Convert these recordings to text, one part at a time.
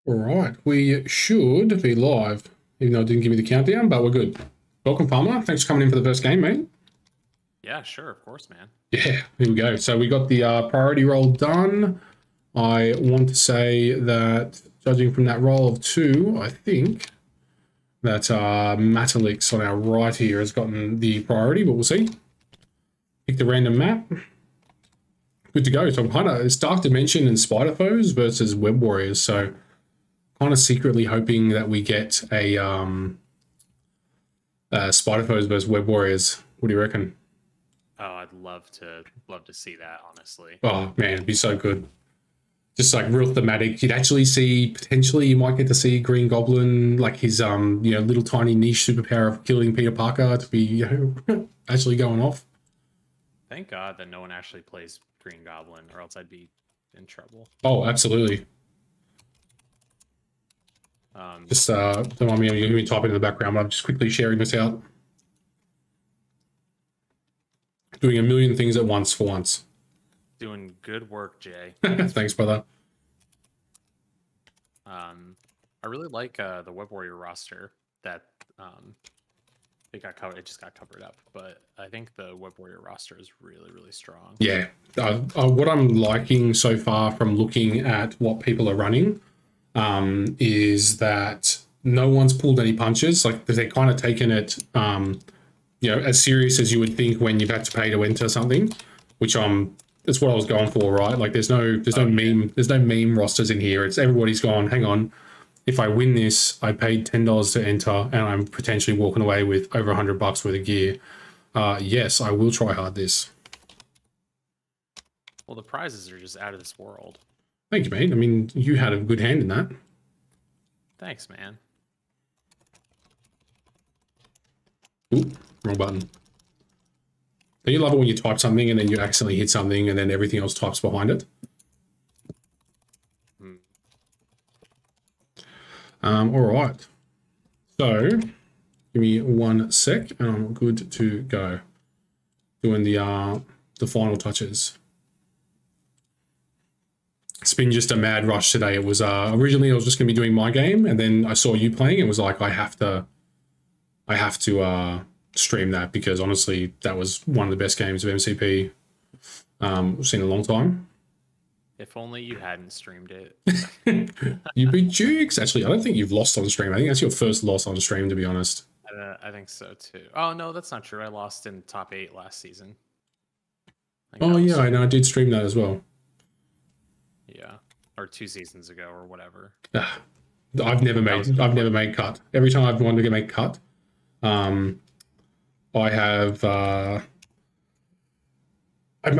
All right, we should be live, even though it didn't give me the countdown, but we're good. Welcome, Palmer. Thanks for coming in for the first game, mate. Yeah, sure, of course, man. Yeah, here we go. So we got the priority roll done. I want to say that, judging from that roll of 2, I think that Matalix on our right here has gotten the priority, but we'll see. Pick the random map. Good to go. So I'm kind of, it's Dark Dimension and Spider Foes versus Web Warriors, so kind of secretly hoping that we get a Spider Foes versus Web Warriors. What do you reckon? Oh, I'd love to see that, honestly. Oh man, it'd be so good. Just like real thematic. You'd actually see, potentially you might get to see Green Goblin, like his little tiny niche superpower of killing Peter Parker to be actually going off. Thank God that no one actually plays Green Goblin, or else I'd be in trouble. Oh, absolutely. Just don't mind me, you're going to be typing in the background, but I'm just quickly sharing this out. Doing a million things at once for once. Doing good work, Jay. Thanks, brother. I really like the Web Warrior roster that it got covered. It just got covered up, but I think the Web Warrior roster is really, really strong. Yeah, what I'm liking so far from looking at what people are running is that no one's pulled any punches. Like they're kind of taken it, as serious as you would think when you've had to pay to enter something, which that's what I was going for, right? Like there's no meme rosters in here. It's everybody's gone, hang on, if I win this, I paid $10 to enter and I'm potentially walking away with over $100 worth of gear. Yes, I will try hard this. Well, the prizes are just out of this world. Thank you, mate. I mean, you had a good hand in that. Thanks, man. Ooh, wrong button. Don't you love it when you type something and then you accidentally hit something and then everything else types behind it? All right. So, give me 1 sec and I'm good to go. Doing the final touches. It's been just a mad rush today. It was originally I was just going to be doing my game, and then I saw you playing. It was like I have to stream that because honestly, that was one of the best games of MCP we've seen in a long time. If only you hadn't streamed it. You beat Jukes. Actually, I don't think you've lost on stream. I think that's your first loss on stream, to be honest. I think so too. Oh no, that's not true. I lost in top 8 last season. Oh yeah, I know. I did stream that as well. Yeah, or 2 seasons ago or whatever. I've never made cut. Every time I've wanted to make cut, I have I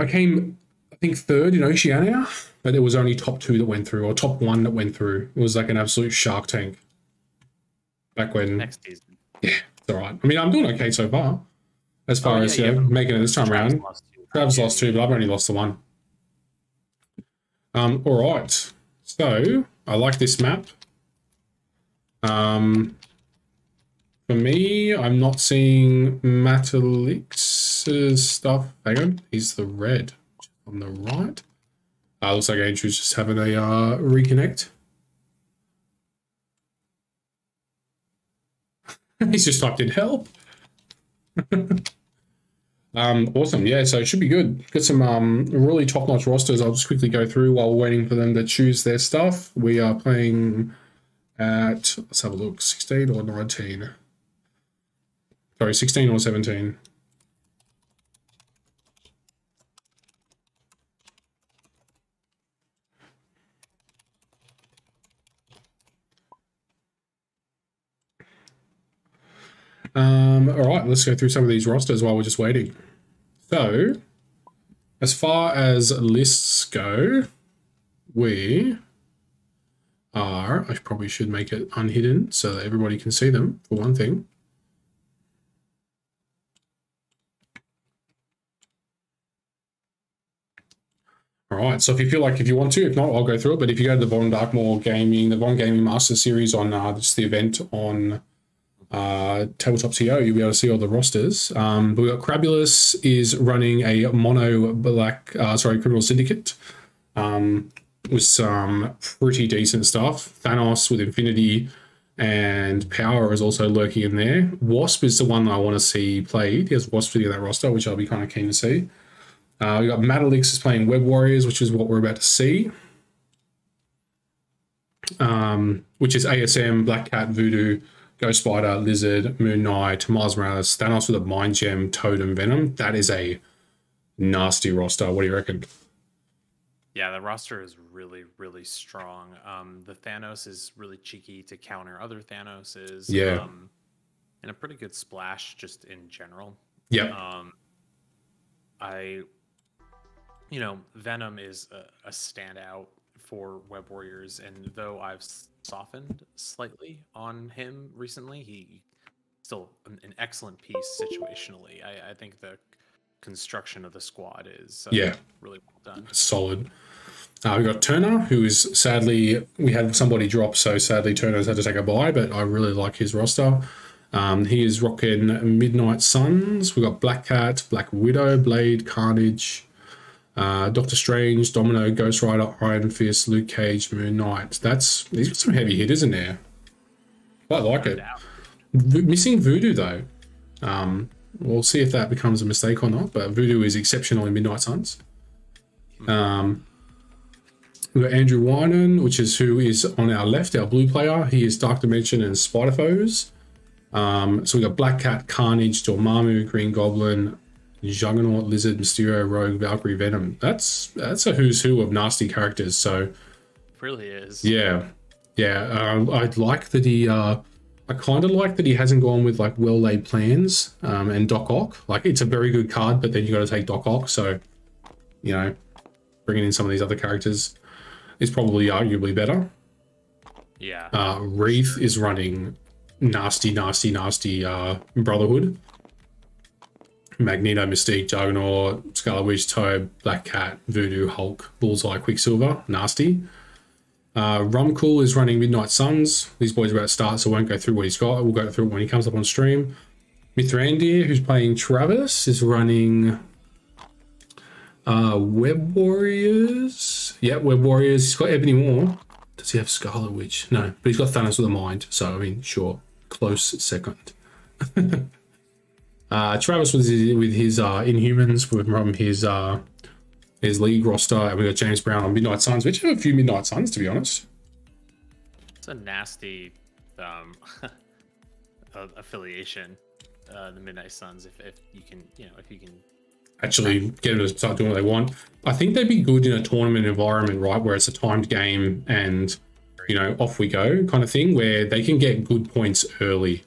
came, I think, 3rd in Oceania, but there was only top 2 that went through, or top 1 that went through. It was like an absolute Shark Tank back when. Next season. Yeah, it's all right. I mean, I'm doing okay so far as far as making it this time around. Travis lost 2, but I've only lost the 1. All right, so I like this map. For me, I'm not seeing Matalix's stuff. Hang on, he's the red on the right. Looks like Andrew's just having a reconnect. He's just typed in help. Awesome. Yeah, so it should be good. Got some really top-notch rosters. I'll just quickly go through while we're waiting for them to choose their stuff. We are playing at, let's have a look, 16 or 19. Sorry, 16 or 17. All right, let's go through some of these rosters while we're just waiting. So, as far as lists go, we are, I probably should make it unhidden so that everybody can see them, for one thing. All right, so if you feel like, if you want to, if not, I'll go through it. But if you go to the Von Darkmoor Gaming, the Von Gaming Master Series on just the event on Tabletop.co, you'll be able to see all the rosters. We've got Crabulous is running a mono black, Criminal Syndicate. with some pretty decent stuff. Thanos with Infinity and Power is also lurking in there. Wasp is the one that I want to see played. He has Wasp in that roster, which I'll be kind of keen to see. We got Matalix is playing Web Warriors, which is what we're about to see. Which is ASM, Black Cat, Voodoo, Ghost Spider, Lizard, Moon Knight, Miles Morales, Thanos with a Mind Gem, Toad, and Venom. That is a nasty roster. What do you reckon? Yeah, the roster is really, really strong. The Thanos is really cheeky to counter other Thanoses. Yeah. And a pretty good splash just in general. Yeah. Venom is a standout for Web Warriors, and though I've softened slightly on him recently, he still an excellent piece situationally. I think the construction of the squad is really well done. Solid. We got Turner, who is sadly, we had somebody drop, so sadly Turner's had to take a bye, but I really like his roster. He is rocking Midnight Suns. We got Black Cat, Black Widow, Blade, Carnage, Doctor Strange, Domino, Ghost Rider, Iron Fist, Luke Cage, Moon Knight. He's got some heavy hitters in there. Quite like it. Missing Voodoo though. We'll see if that becomes a mistake or not, but Voodoo is exceptional in Midnight Suns. We've got Andrew Wynan, which is who is on our left, our blue player. He is Dark Dimension and Spider Foes. So we got Black Cat, Carnage, Dormammu, Green Goblin, Juggernaut, Lizard, Mysterio, Rogue, Valkyrie, Venom. That's a who's who of nasty characters. So it really is. Yeah. I'd like that he. I kind of like that he hasn't gone with like well laid plans. And Doc Ock. Like it's a very good card, but then you got to take Doc Ock. So bringing in some of these other characters is probably arguably better. Yeah. Wreath is running nasty Brotherhood. Magneto, Mystique, Juggernaut, Scarlet Witch, Toad, Black Cat, Voodoo, Hulk, Bullseye, Quicksilver, nasty. Rumcool is running Midnight Suns. These boys are about to start, so I won't go through what he's got. We'll go through it when he comes up on stream. Mithrandir, who's playing Travis, is running Web Warriors. Yeah, Web Warriors. He's got Ebony Maw. Does he have Scarlet Witch? No, but he's got Thanos with a mind. So, I mean, sure. Close second. Travis with his Inhumans from his league roster, and we got James Brown on Midnight Suns, which have a few Midnight Suns, to be honest. It's a nasty affiliation, the Midnight Suns. If you can actually get them to start doing what they want. I think they'd be good in a tournament environment, right, where it's a timed game and off we go kind of thing, where they can get good points early.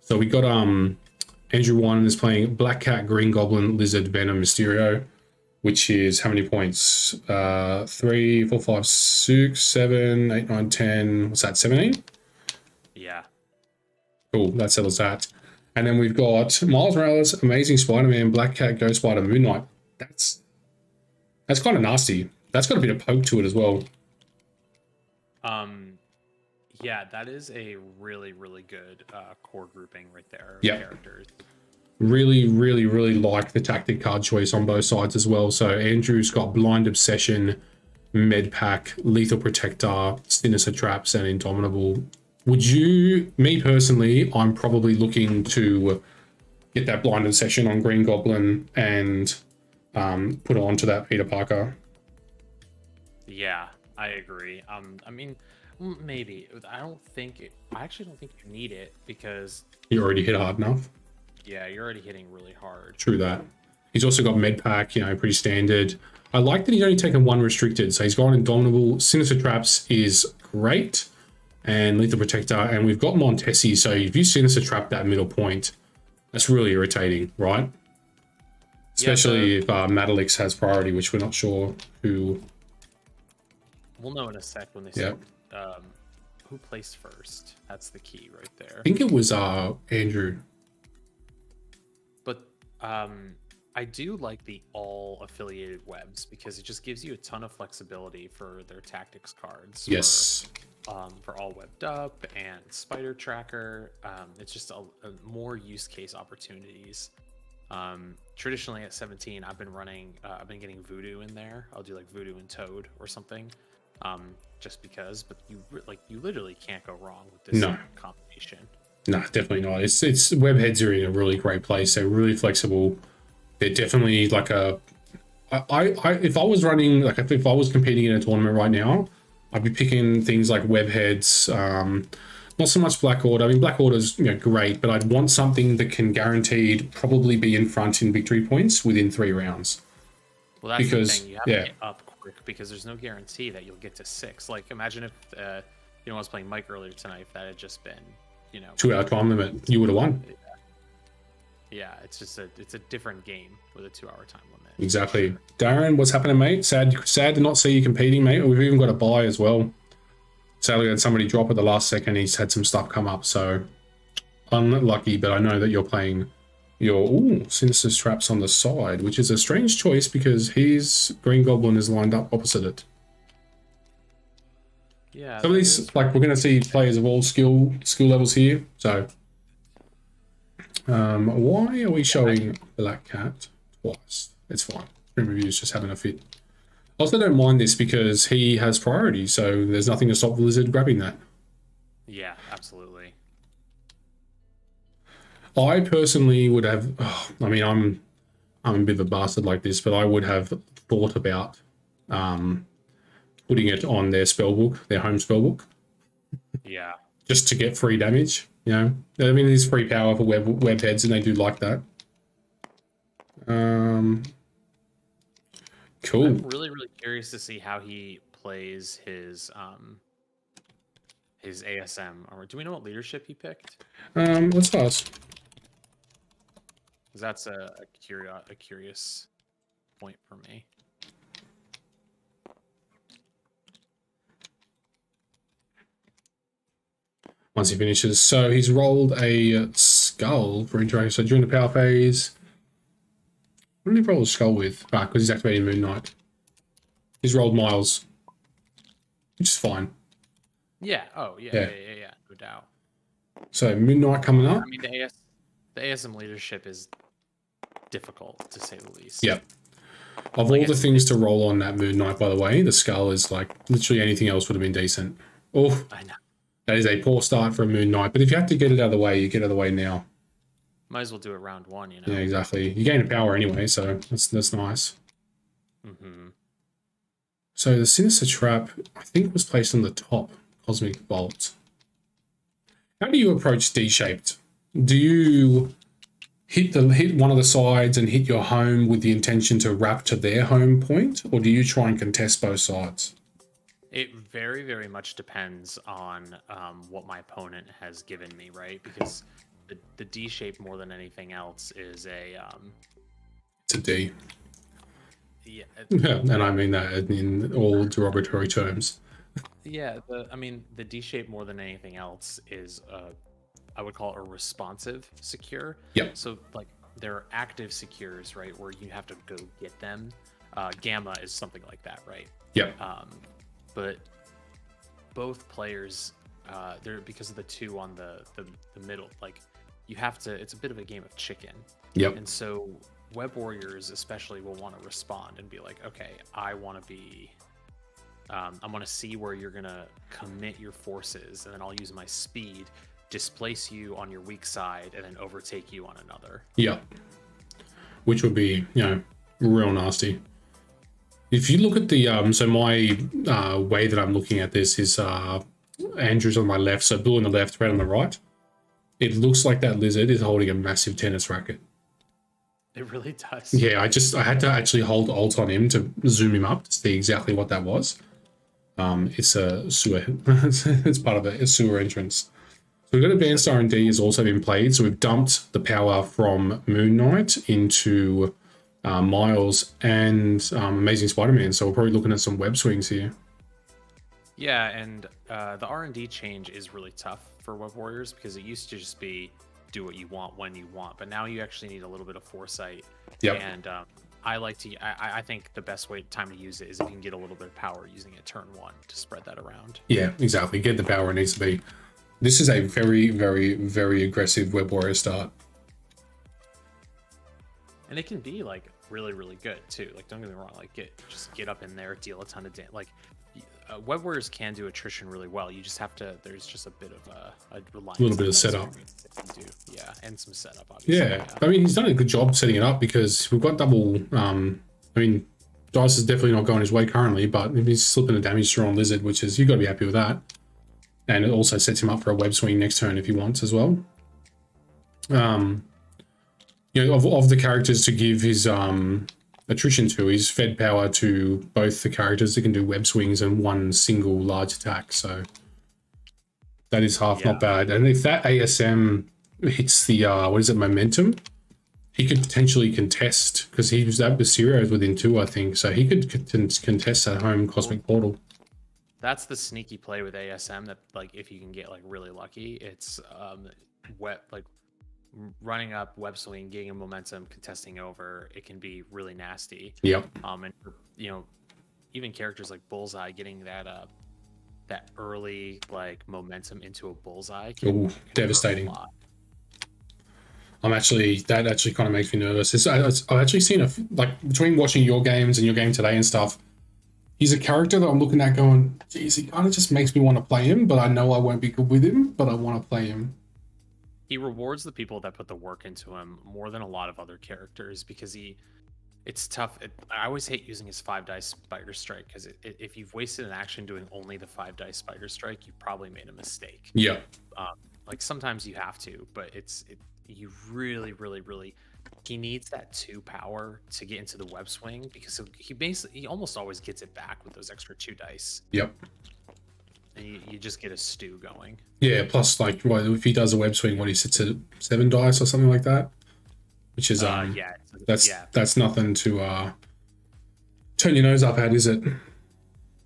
So we got Andrew Wynan is playing Black Cat, Green Goblin, Lizard, Venom, Mysterio, which is how many points? 3, 4, 5, 6, 7, 8, 9, 10. What's that, 17? Yeah. Cool, that settles that. And then we've got Miles Morales, Amazing Spider-Man, Black Cat, Ghost Spider, Moon Knight. That's kind of nasty. That's got a bit of poke to it as well. Yeah, that is a really, really good core grouping right there of yep. characters. Really, really, really like the tactic card choice on both sides as well. So Andrew's got Blind Obsession, Med Pack, Lethal Protector, Sinister Traps, and Indomitable. Me personally, I'm probably looking to get that Blind Obsession on Green Goblin and put it onto that Peter Parker. Yeah, I agree. I mean, maybe. I actually don't think you need it because you already hit hard enough. Yeah, you're already hitting really hard. True that. He's also got Med Pack, pretty standard. I like that he's only taken one restricted. So he's got Indomitable. Sinister Traps is great. And Lethal Protector. And we've got Montesi. So if you Sinister Trap that middle point, that's really irritating, right? Especially if Matalix has priority, which we're not sure who. We'll know in a sec when they say who placed first. That's the key right there. I think it was Andrew. But I do like the all affiliated webs because it just gives you a ton of flexibility for their tactics cards. Yes. For all webbed up and Spider Tracker. It's just a more use case opportunities. Traditionally at 17, I've been getting Voodoo in there. I'll do like Voodoo and Toad or something. just because. But you literally can't go wrong with this combination. No, definitely not. It's webheads are in a really great place. They're really flexible. They're definitely like a. If I was running, like if I was competing in a tournament right now, I'd be picking things like webheads. Not so much Black Order. I mean, Black Order's great, but I'd want something that can guaranteed probably be in front in victory points within 3 rounds. Well, that's the thing. You have to get up quick because there's no guarantee that you'll get to 6. Like, imagine if I was playing Mike earlier tonight. If that had just been 2-hour time limit, you would have won. Yeah, it's just it's a different game with a 2-hour time limit. Exactly. Sure. Darren, what's happening, mate? Sad to not see you competing, mate. We've even got a buy as well. Sadly, had somebody drop at the last second. He's had some stuff come up, so unlucky. But I know that you're playing your Sinister's Traps on the side, which is a strange choice because his Green Goblin is lined up opposite it. Yeah. Some of these, like, we're going to see players of all skill levels here. So, why are we showing Black Cat twice? It's fine. Stream Review's just having a fit. I also don't mind this because he has priority, so there's nothing to stop the Lizard grabbing that. Yeah, absolutely. I personally would have. I mean, I'm a bit of a bastard like this, but I would have thought about putting it on their spellbook, their home spellbook. Yeah. Just to get free damage. I mean, it is free power for web heads, and they do like that. Cool. I'm really, really curious to see how he plays his ASM. Or do we know what leadership he picked? Let's ask. Because that's a curious point for me. Once he finishes, so he's rolled a skull for interaction. So during the power phase, what did he roll a skull with? Because he's activating Moon Knight. He's rolled Miles, which is fine. Yeah. Oh, yeah. No doubt. So Moon Knight coming up. I mean, the ASM leadership is difficult to say the least. Yep. Of all the things to roll on that Moon Knight, by the way, the skull is like literally anything else would have been decent. Oh, I know. That is a poor start for a Moon Knight. But if you have to get it out of the way, you get it out of the way now. Might as well do it round 1, Yeah, exactly. You gain power anyway, so that's nice. Mm-hmm. So the Sinister Trap, I think, was placed on the top. Cosmic Bolt. How do you approach D-shaped? Do you hit one of the sides and hit your home with the intention to wrap to their home point, or do you try and contest both sides? It very, very much depends on what my opponent has given me, right? Because the D shape more than anything else is a it's a D. Yeah, and I mean that in all derogatory terms. Yeah, the D shape more than anything else is I would call it a responsive secure. Yep. So like there are active secures, right, where you have to go get them. Gamma is something like that, right? Yep. But both players, they're because of the 2 on the middle, like you have to. It's a bit of a game of chicken. Yep. And so web warriors especially will want to respond and be like, okay, I want to be. I want to see where you're gonna commit your forces, and then I'll use my speed, displace you on your weak side, and then overtake you on another. Yep. Which would be, real nasty. If you look at the, so my way that I'm looking at this is Andrew's on my left, so blue on the left, red on the right. It looks like that lizard is holding a massive tennis racket. It really does. Yeah, I had to actually hold Alt on him to zoom him up to see exactly what that was. It's a sewer. It's part of a sewer entrance. So we've got Advanced R&D has also been played. So we've dumped the power from Moon Knight into Miles and Amazing Spider-Man. So we're probably looking at some web swings here. Yeah, and the R&D change is really tough for web warriors because it used to just be do what you want when you want, but now you actually need a little bit of foresight. Yep. And I think the best time to use it is if you can get a little bit of power using it turn 1 to spread that around. Yeah, exactly. Get the power it needs to be. This is a very, very, very aggressive web warrior start. And it can be like really, really good too. Like, don't get me wrong, like just get up in there, deal a ton of damage. Like Web Warriors can do attrition really well. You just have to. There's just a bit of a reliance. A little bit on of setup. that you do. Yeah, and some setup. Obviously. Yeah, I mean, he's done a good job setting it up because we've got double. I mean, Dice is definitely not going his way currently, but he's slipping a damage through on Lizard, which is, you got to be happy with that. And it also sets him up for a web swing next turn if he wants as well. You know, of the characters to give his attrition to, he's fed power to both the characters that can do web swings and one single large attack. So that is half not bad. And if that ASM hits the what is it, momentum, he could potentially contest, because he was that Mysterio within 2, I think. So he could contest that home Cosmic Portal. That's the sneaky play with ASM, that like if you can get like really lucky, it's running up, web swing, getting a momentum, contesting over. It can be really nasty. Yep. And you know, even characters like Bullseye getting that that early like momentum into a bullseye can devastating. That actually kind of makes me nervous. I've actually seen between watching your games and your game today and stuff, he's a character that I'm looking at going, geez, he kind of just makes me want to play him, but I know I won't be good with him, but I want to play him. He rewards the people that put the work into him more than a lot of other characters, because it's tough. I always hate using his 5-dice Spider Strike, because if you've wasted an action doing only the 5-dice Spider Strike, you probably made a mistake. Yeah. Like sometimes you have to, but you really, he needs that 2 power to get into the web swing, because he almost always gets it back with those extra 2 dice. Yep. And you just get a stew going. Yeah, plus like if he does a web swing, he sits at 7 dice or something like that, which is that's nothing to turn your nose up at, is it?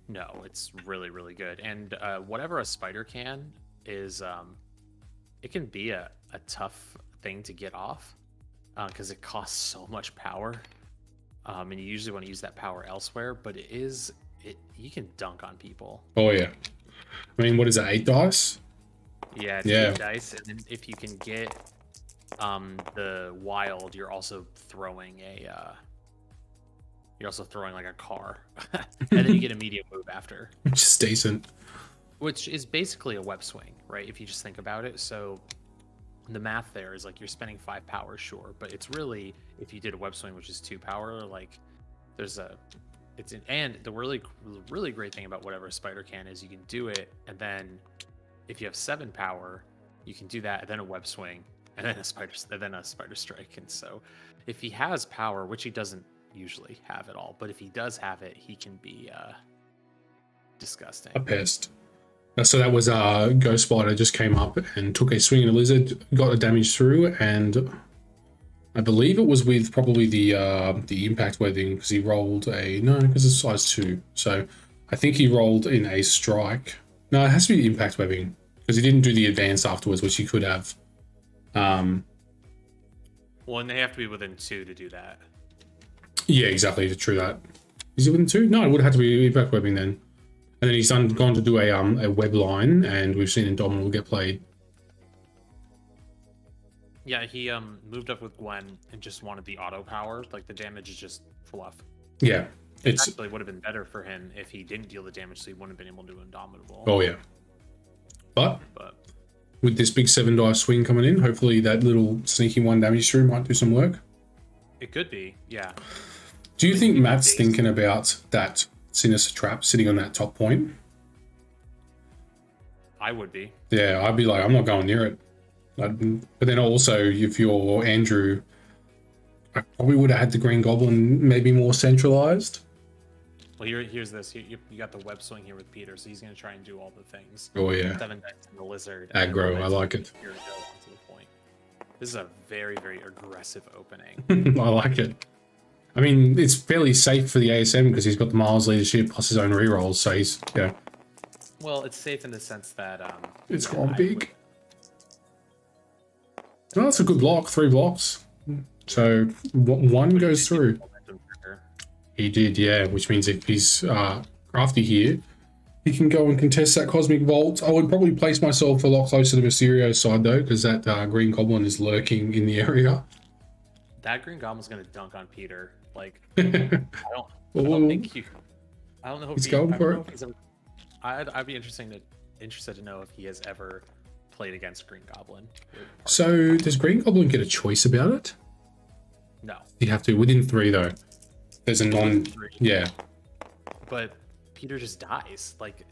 No, it's really good. And whatever a spider can is, it can be a tough thing to get off, because it costs so much power, and you usually want to use that power elsewhere. But you can dunk on people. Oh yeah. I mean, what is it, 8 dice? Yeah, it's 8 dice, and then if you can get the wild, you're also throwing like a car, and then you get a medium move after, which is decent. Which is basically a web swing, right? If you just think about it. So the math there is like you're spending 5 power, sure, but it's really, if you did a web swing, which is 2 power, like and the really great thing about whatever a spider can is you can do it, and then if you have 7 power, you can do that, and then a web swing, and then a spider strike. And so if he has power, which he doesn't usually have at all, but if he does have it, he can be disgusting. A pest. So that was Ghost Spider just came up and took a swing at a Lizard, got the damage through, and I believe it was with probably the impact webbing, because he rolled because it's size 2. So I think he rolled in a strike. No, it has to be the impact webbing, because he didn't do the advance afterwards, which he could have. Well, and they have to be within 2 to do that. Yeah, exactly. True that. Is he within 2? No, it would have to be impact webbing then. And then he's gone to do a web line, and we've seen Indomitable get played. Yeah, he moved up with Gwen and just wanted the auto power. Like, the damage is just fluff. Yeah. It actually would have been better for him if he didn't deal the damage, so he wouldn't have been able to do Indomitable. Oh, yeah. But with this big 7 dice swing coming in, hopefully that little sneaky 1 damage through might do some work. It could be, yeah. Do you think Matt's thinking about that Sinister Trap sitting on that top point? I would be. Yeah, I'd be like, I'm not going near it. But then also, if you're Andrew, I probably would have had the Green Goblin maybe more centralized. Well, here's this. You got the web swing here with Peter, so he's going to try and do all the things. Oh, yeah. 7 dice in the Lizard. Aggro, I like it. Here to go onto the point. This is a very, very aggressive opening. I like it. I mean, it's fairly safe for the ASM because he's got the Miles leadership plus his own rerolls, so he's, yeah. Well, it's safe in the sense that... it's gone big. No, that's a good block, 3 blocks. So 1 goes through. He did, yeah, which means if he's crafty here, he can go and contest that Cosmic Vault. I would probably place myself a lot closer to Mysterio's side, though, because that Green Goblin is lurking in the area. That Green Goblin's going to dunk on Peter. Like, I don't think you... I don't know if he's going for it. I'd be interested to know if he has ever played against Green Goblin. So does Green Goblin get a choice about it? No. You have to within 3 though. There's a non. Yeah. But Peter just dies. Like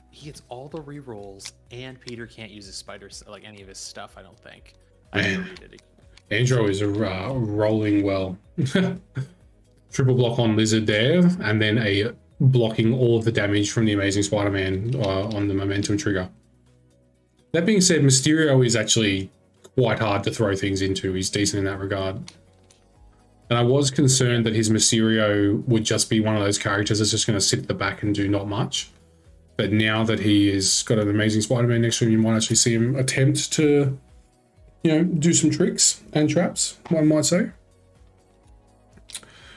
he gets all the rerolls, and Peter can't use his spider like any of his stuff. I don't think. I have to read it again. Andrew is rolling well. Triple block on Lizard there, and then a blocking all of the damage from the Amazing Spider-Man on the momentum trigger. That being said, Mysterio is actually quite hard to throw things into. He's decent in that regard. And I was concerned that his Mysterio would just be one of those characters that's just going to sit at the back and do not much. But now that he has got an Amazing Spider-Man next to him, you might actually see him attempt to, you know, do some tricks and traps, one might say.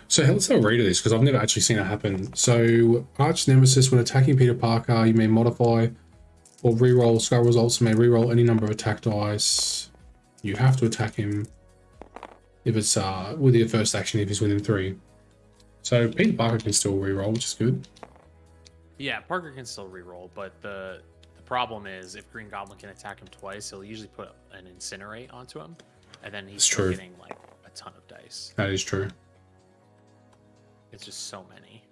So let's have a read of this, because I've never actually seen it happen. So Arch Nemesis, when attacking Peter Parker, you may modify or reroll skull results and may reroll any number of attack dice. You have to attack him if it's with your first action if he's within 3. So Peter Parker can still reroll, which is good. Yeah, Parker can still reroll, but the problem is if Green Goblin can attack him twice, he'll usually put an Incinerate onto him, and then he's still getting like a ton of dice. That is true. It's just so many.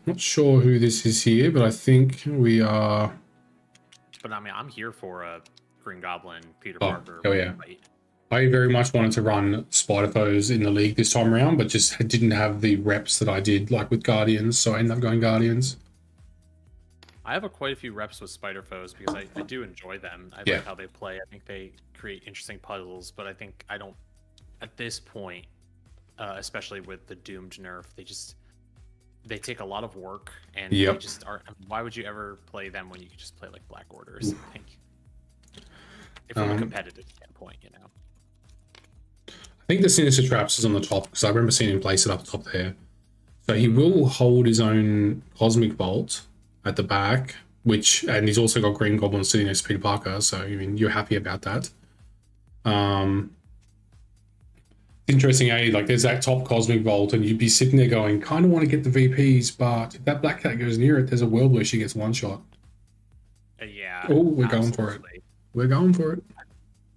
Not sure who this is here, but I think we are. But I mean, I'm here for a Green Goblin, Peter Parker. Oh yeah. Fight. I very much wanted to run Spider-Foes in the league this time around, but just didn't have the reps that I did like with Guardians, so I ended up going Guardians. I have quite a few reps with Spider-Foes because I do enjoy them. I like how they play. I think they create interesting puzzles, but I think I don't, at this point, especially with the Doomed nerf, they take a lot of work, and they just are. I mean, why would you ever play them when you could just play like Black Orders? I think, from a competitive standpoint, you know. I think the Sinister Traps is on the top because I remember seeing him place it up top there. So he will hold his own Cosmic Bolt at the back, and he's also got Green Goblin sitting next to Peter Parker. So I mean, you're happy about that. Interesting, like there's that top Cosmic Bolt, and you'd be sitting there going, kind of want to get the VPs, but if that Black Cat goes near it, there's a world where she gets one shot. Yeah. Oh, we're going for it. We're going for it.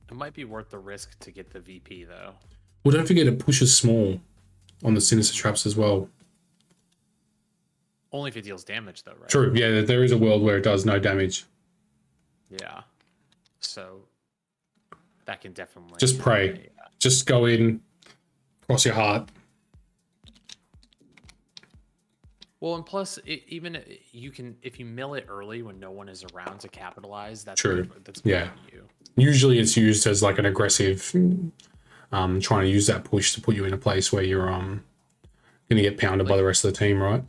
It might be worth the risk to get the VP though. Well, don't forget it pushes small on the Sinister Traps as well. Only if it deals damage though, right? True. Yeah, there is a world where it does no damage. Yeah. So that can definitely just pray. Just go in. Cross your heart. Well, and plus, even you can, if you mill it early when no one is around to capitalize, that's true. That's yeah. You. Usually, it's used as like an aggressive, trying to use that push to put you in a place where you're going to get pounded by the rest of the team, right?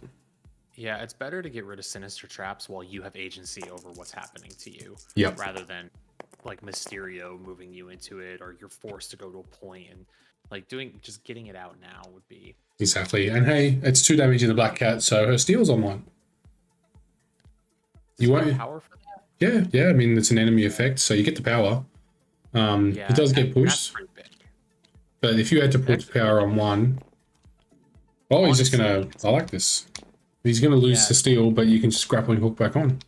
Yeah, it's better to get rid of Sinister Traps while you have agency over what's happening to you. Yep. Rather than like Mysterio moving you into it, or you're forced to go to a point and. Like just getting it out now would be exactly. And hey, it's 2 damage in the Black Cat, so her steel's online. You want power for Yeah, that? yeah. I mean, it's an enemy effect, so you get the power. It does get pushed, but if you had to put power on one, he's just gonna. I like this. He's gonna lose the steel, but you can just grappling hook back on.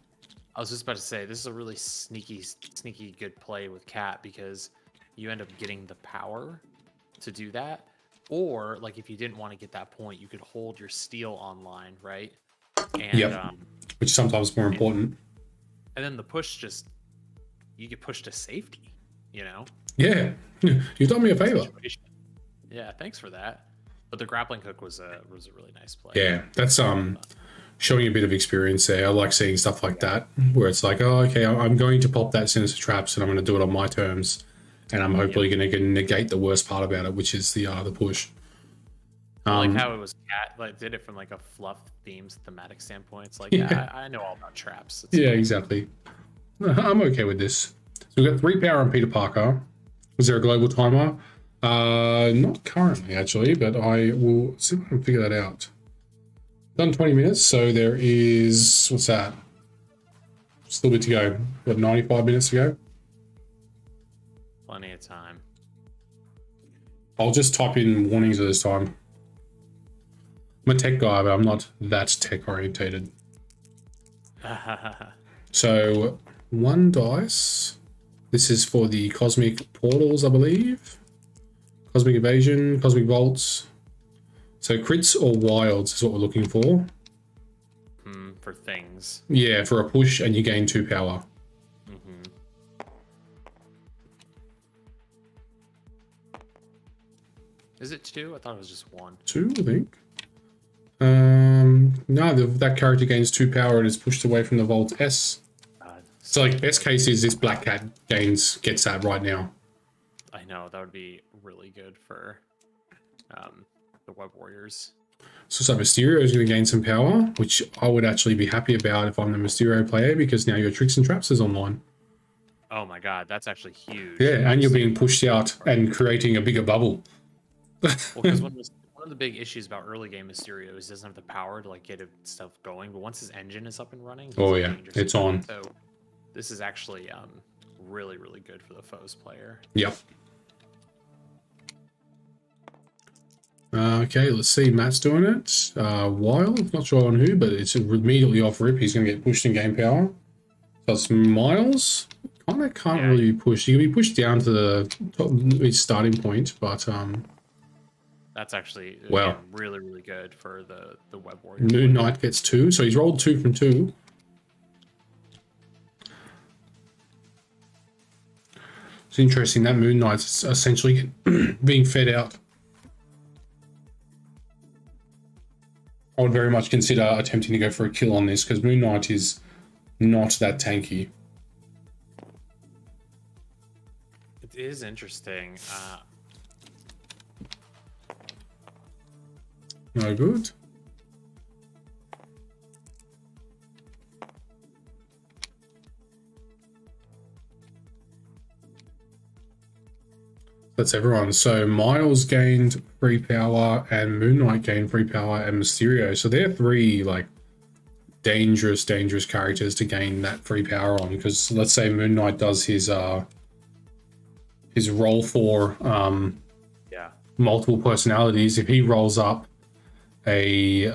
I was just about to say this is a really sneaky good play with Cat because you end up getting the power to do that, or like if you didn't want to get that point, you could hold your steel online, right? And which is sometimes more important. And then the push you get pushed to safety, you know? Yeah, you've done me a favor. Yeah, thanks for that. But the grappling hook was a really nice play. Yeah, that's showing a bit of experience there. I like seeing stuff like that where it's like, oh, okay, I'm going to pop that Sinister Traps and I'm going to do it on my terms. And I'm hopefully going to negate the worst part about it, which is the push. I like how it was Cat did it from like a fluff themes thematic standpoint. It's like, I know all about traps. It's fun. Exactly. I'm okay with this. So we've got 3 power on Peter Parker. Is there a global timer? Not currently, actually, but I will see if I can figure that out. Done 20 minutes, so there is, what's that? Still a bit to go. What, 95 minutes to go? Plenty of time. I'll just type in warnings at this time. I'm a tech guy, but I'm not that tech orientated. So 1 dice. This is for the cosmic portals, I believe. Cosmic evasion, cosmic bolts. So crits or wilds is what we're looking for. For things. Yeah, for a push, and you gain 2 power. Is it 2? I thought it was just 1. 2, I think. No, that character gains 2 power and is pushed away from the vault S. So like best case is this Black Cat gets that right now. I know, that would be really good for the Web Warriors. So Mysterio is going to gain some power, which I would actually be happy about if I'm the Mysterio player, because now your Tricks and Traps is online. Oh my god, that's actually huge. Yeah, and you're being pushed out and creating a bigger bubble. Well, because one of the big issues about early game Mysterio is he doesn't have the power to like get his stuff going, but once his engine is up and running, oh yeah, it's on. So this is actually really, really good for the foes player. Yep. Okay, let's see. Matt's doing it. Wild, not sure on who, but it's immediately off rip. He's going to get pushed in game power. So it's Miles. Kind of can't really be pushed. He can be pushed down to the top, his starting point, but that's actually wow, again, really, really good for the Web Warrior. Moon Knight gets 2, so he's rolled 2 from 2. It's interesting that Moon Knight's essentially being fed out. I would very much consider attempting to go for a kill on this, because Moon Knight is not that tanky. It is interesting. No good. That's everyone. So Miles gained 3 power and Moon Knight gained 3 power and Mysterio. So they're 3 like dangerous characters to gain that 3 power on, because let's say Moon Knight does his roll for multiple personalities. If he rolls up a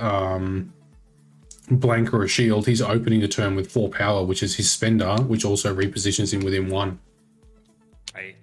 blank or a shield, he's opening the turn with 4 power, which is his spender, which also repositions him within 1. Right.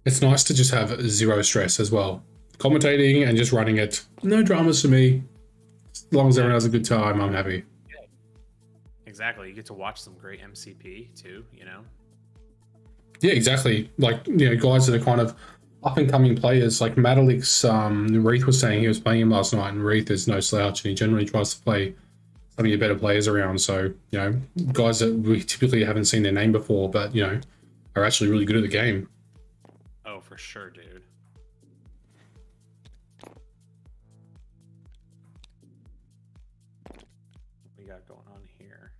It's nice to just have 0 stress as well. Commentating and just running it, no dramas for me. As long as everyone has a good time, I'm happy. Yeah. Exactly. You get to watch some great MCP too, you know? Yeah, exactly. Like, you know, guys that are kind of up and coming players, like Matalix, Reith was saying he was playing him last night, and Reith is no slouch, and he generally tries to play some of your better players around. So, you know, guys that we typically haven't seen their name before, but, you know, are actually really good at the game. Oh, for sure, dude. What we got going on here?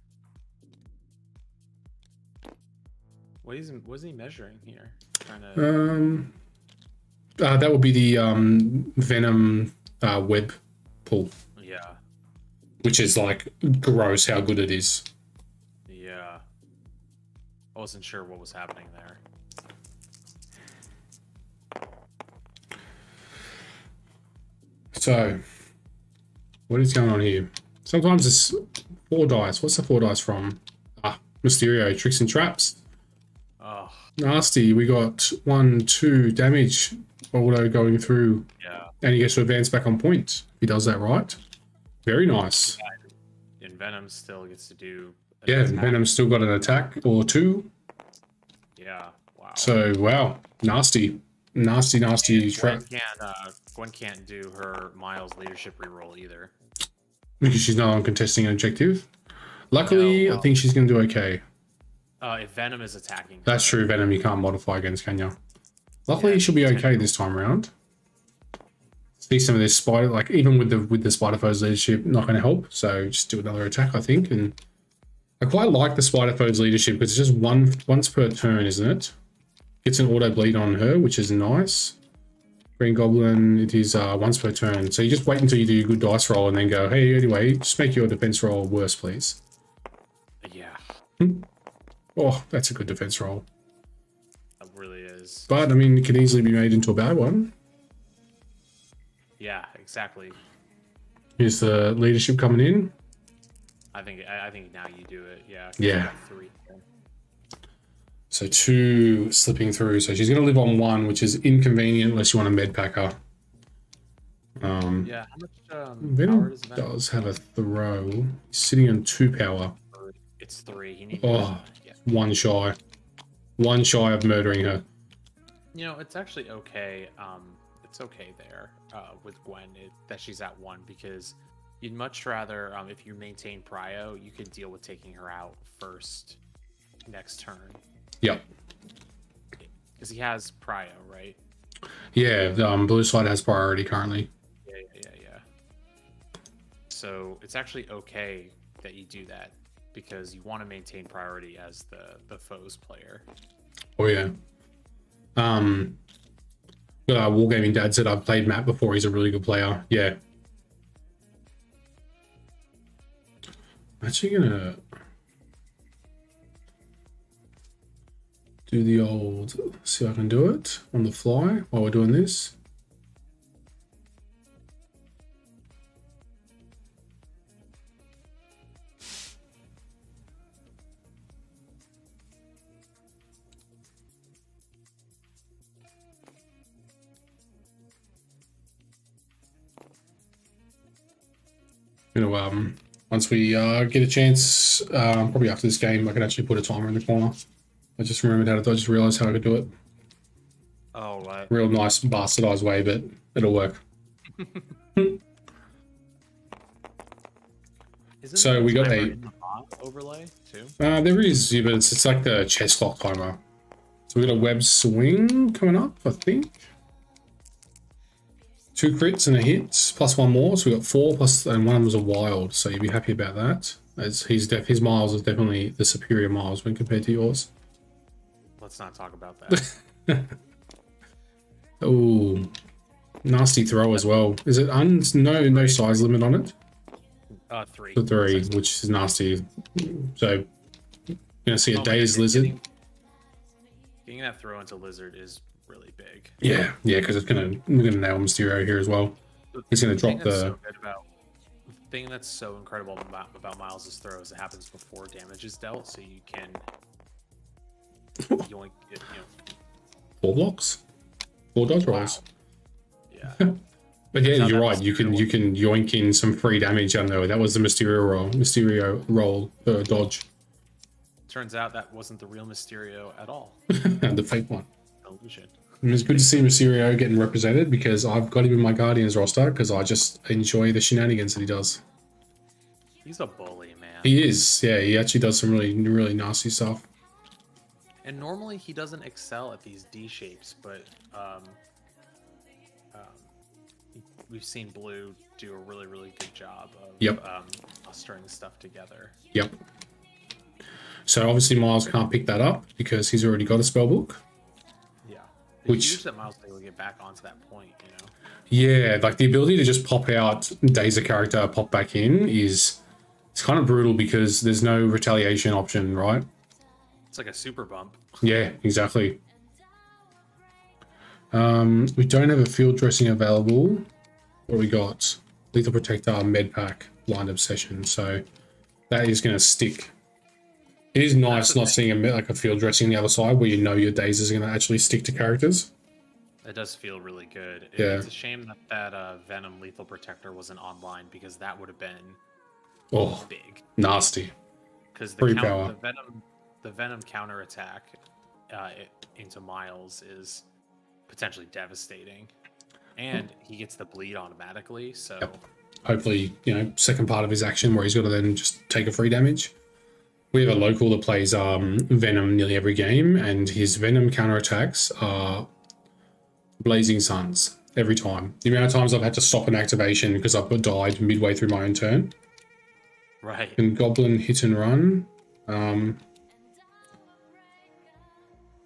What is he measuring here? Trying to... that would be the Venom web pull. Yeah. Which is like gross how good it is. Yeah. I wasn't sure what was happening there. So, what is going on here? Sometimes it's 4 dice. What's the 4 dice from? Mysterio, Tricks and Traps. Oh. Nasty. We got 1, 2 damage auto going through. Yeah. And he gets to advance back on point. He does that right. Very nice. And Venom still gets to do... Yeah, Venom's still got an attack or 2. Yeah, wow. So, wow. Nasty. Nasty trap. Gwen can't do her Miles leadership reroll either. Because she's not on contesting an objective. Luckily, I think she's going to do okay. If Venom is attacking her. That's true. Venom you can't modify against, can you? Luckily, she'll be okay this time around. See some of this spider, like even with the Spider Foes leadership, not going to help. So just do another attack, I think. And I quite like the Spider Foes leadership because it's just once per turn, isn't it? Gets an auto bleed on her, which is nice. Green Goblin, it is once per turn. So you just wait until you do your good dice roll and then go, hey, anyway, just make your defense roll worse, please. Yeah. Oh, that's a good defense roll. It really is. But, I mean, it can easily be made into a bad one. Yeah, exactly. Here's the leadership coming in. I think now you do it. Yeah. Yeah. 3. So 2 slipping through. So she's going to live on 1, which is inconvenient unless you want a med packer. Yeah. How much power Venom does Venom does have a throw. He's sitting on 2 power. It's 3. He needs 1 shy. 1 shy of murdering her. You know, it's actually okay. It's okay there with Gwen that she's at 1 because you'd much rather, if you maintain Prio, you could deal with taking her out first next turn. Yep. Because he has Prio, right? Yeah, blue side has priority currently. Yeah. So it's actually okay that you do that because you want to maintain priority as the foe's player. Oh yeah. Wargaming Dad said I've played Matt before. He's a really good player. Yeah. I'm actually gonna do the old, see if I can do it on the fly while we're doing this. You know, once we get a chance, probably after this game, I can actually put a timer in the corner. I just remembered how to do it. I just realized how I could do it. Oh, right. Real nice bastardized way, but it'll work. So we got a overlay too. There is, yeah, but it's like the chess clock timer. So we got a web swing coming up, I think. 2 crits and a hit, plus 1 more. So we got 4 plus, and 1 was a wild. So you'd be happy about that. As his miles is definitely the superior miles when compared to yours. Let's not talk about that. Oh, nasty throw as well. Is it no size limit on it? 3. The 3, which is nasty. So you're gonna see a dazed lizard. Getting that throw into lizard is really big. Yeah, because we're gonna nail Mysterio here as well. He's gonna drop the. The thing that's so incredible about Miles' throw is it happens before damage is dealt, so you can yoink it, 4 blocks, 4 dodge rolls. Yeah. But yeah, you're right. You can yoink in some free damage. I know that was the Mysterio roll dodge. Turns out that wasn't the real Mysterio at all. The fake one. Illusion. And it's good to see Mysterio getting represented because I've got him in my Guardians roster because I just enjoy the shenanigans that he does. He's a bully, man. He is. Yeah, he actually does some really nasty stuff. And normally he doesn't excel at these D shapes, but we've seen Blue do a really good job of mustering stuff together. Yep. So obviously Miles can't pick that up because he's already got a spell book. Yeah. Which huge that Miles will get back onto that point, you know. Yeah, like the ability to just pop out, daze a character, pop back in it's kind of brutal because there's no retaliation option, right? It's like a super bump. Yeah, exactly. We don't have a field dressing available. What we got? Lethal Protector, Med Pack, Blind Obsession. So that is going to stick. It is nice not seeing a field dressing on the other side where you know your daze is going to actually stick to characters. It does feel really good. Yeah. It's a shame that Venom Lethal Protector wasn't online because that would have been big. Nasty. Because the Venom counterattack into Miles is potentially devastating. And he gets the bleed automatically, so... Yep. Hopefully, second part of his action where he's got to then just take a free damage. We have a local that plays Venom nearly every game, and his Venom counterattacks are Blazing Suns every time. The amount of times I've had to stop an activation because I've died midway through my own turn. Right. And Goblin hit and run.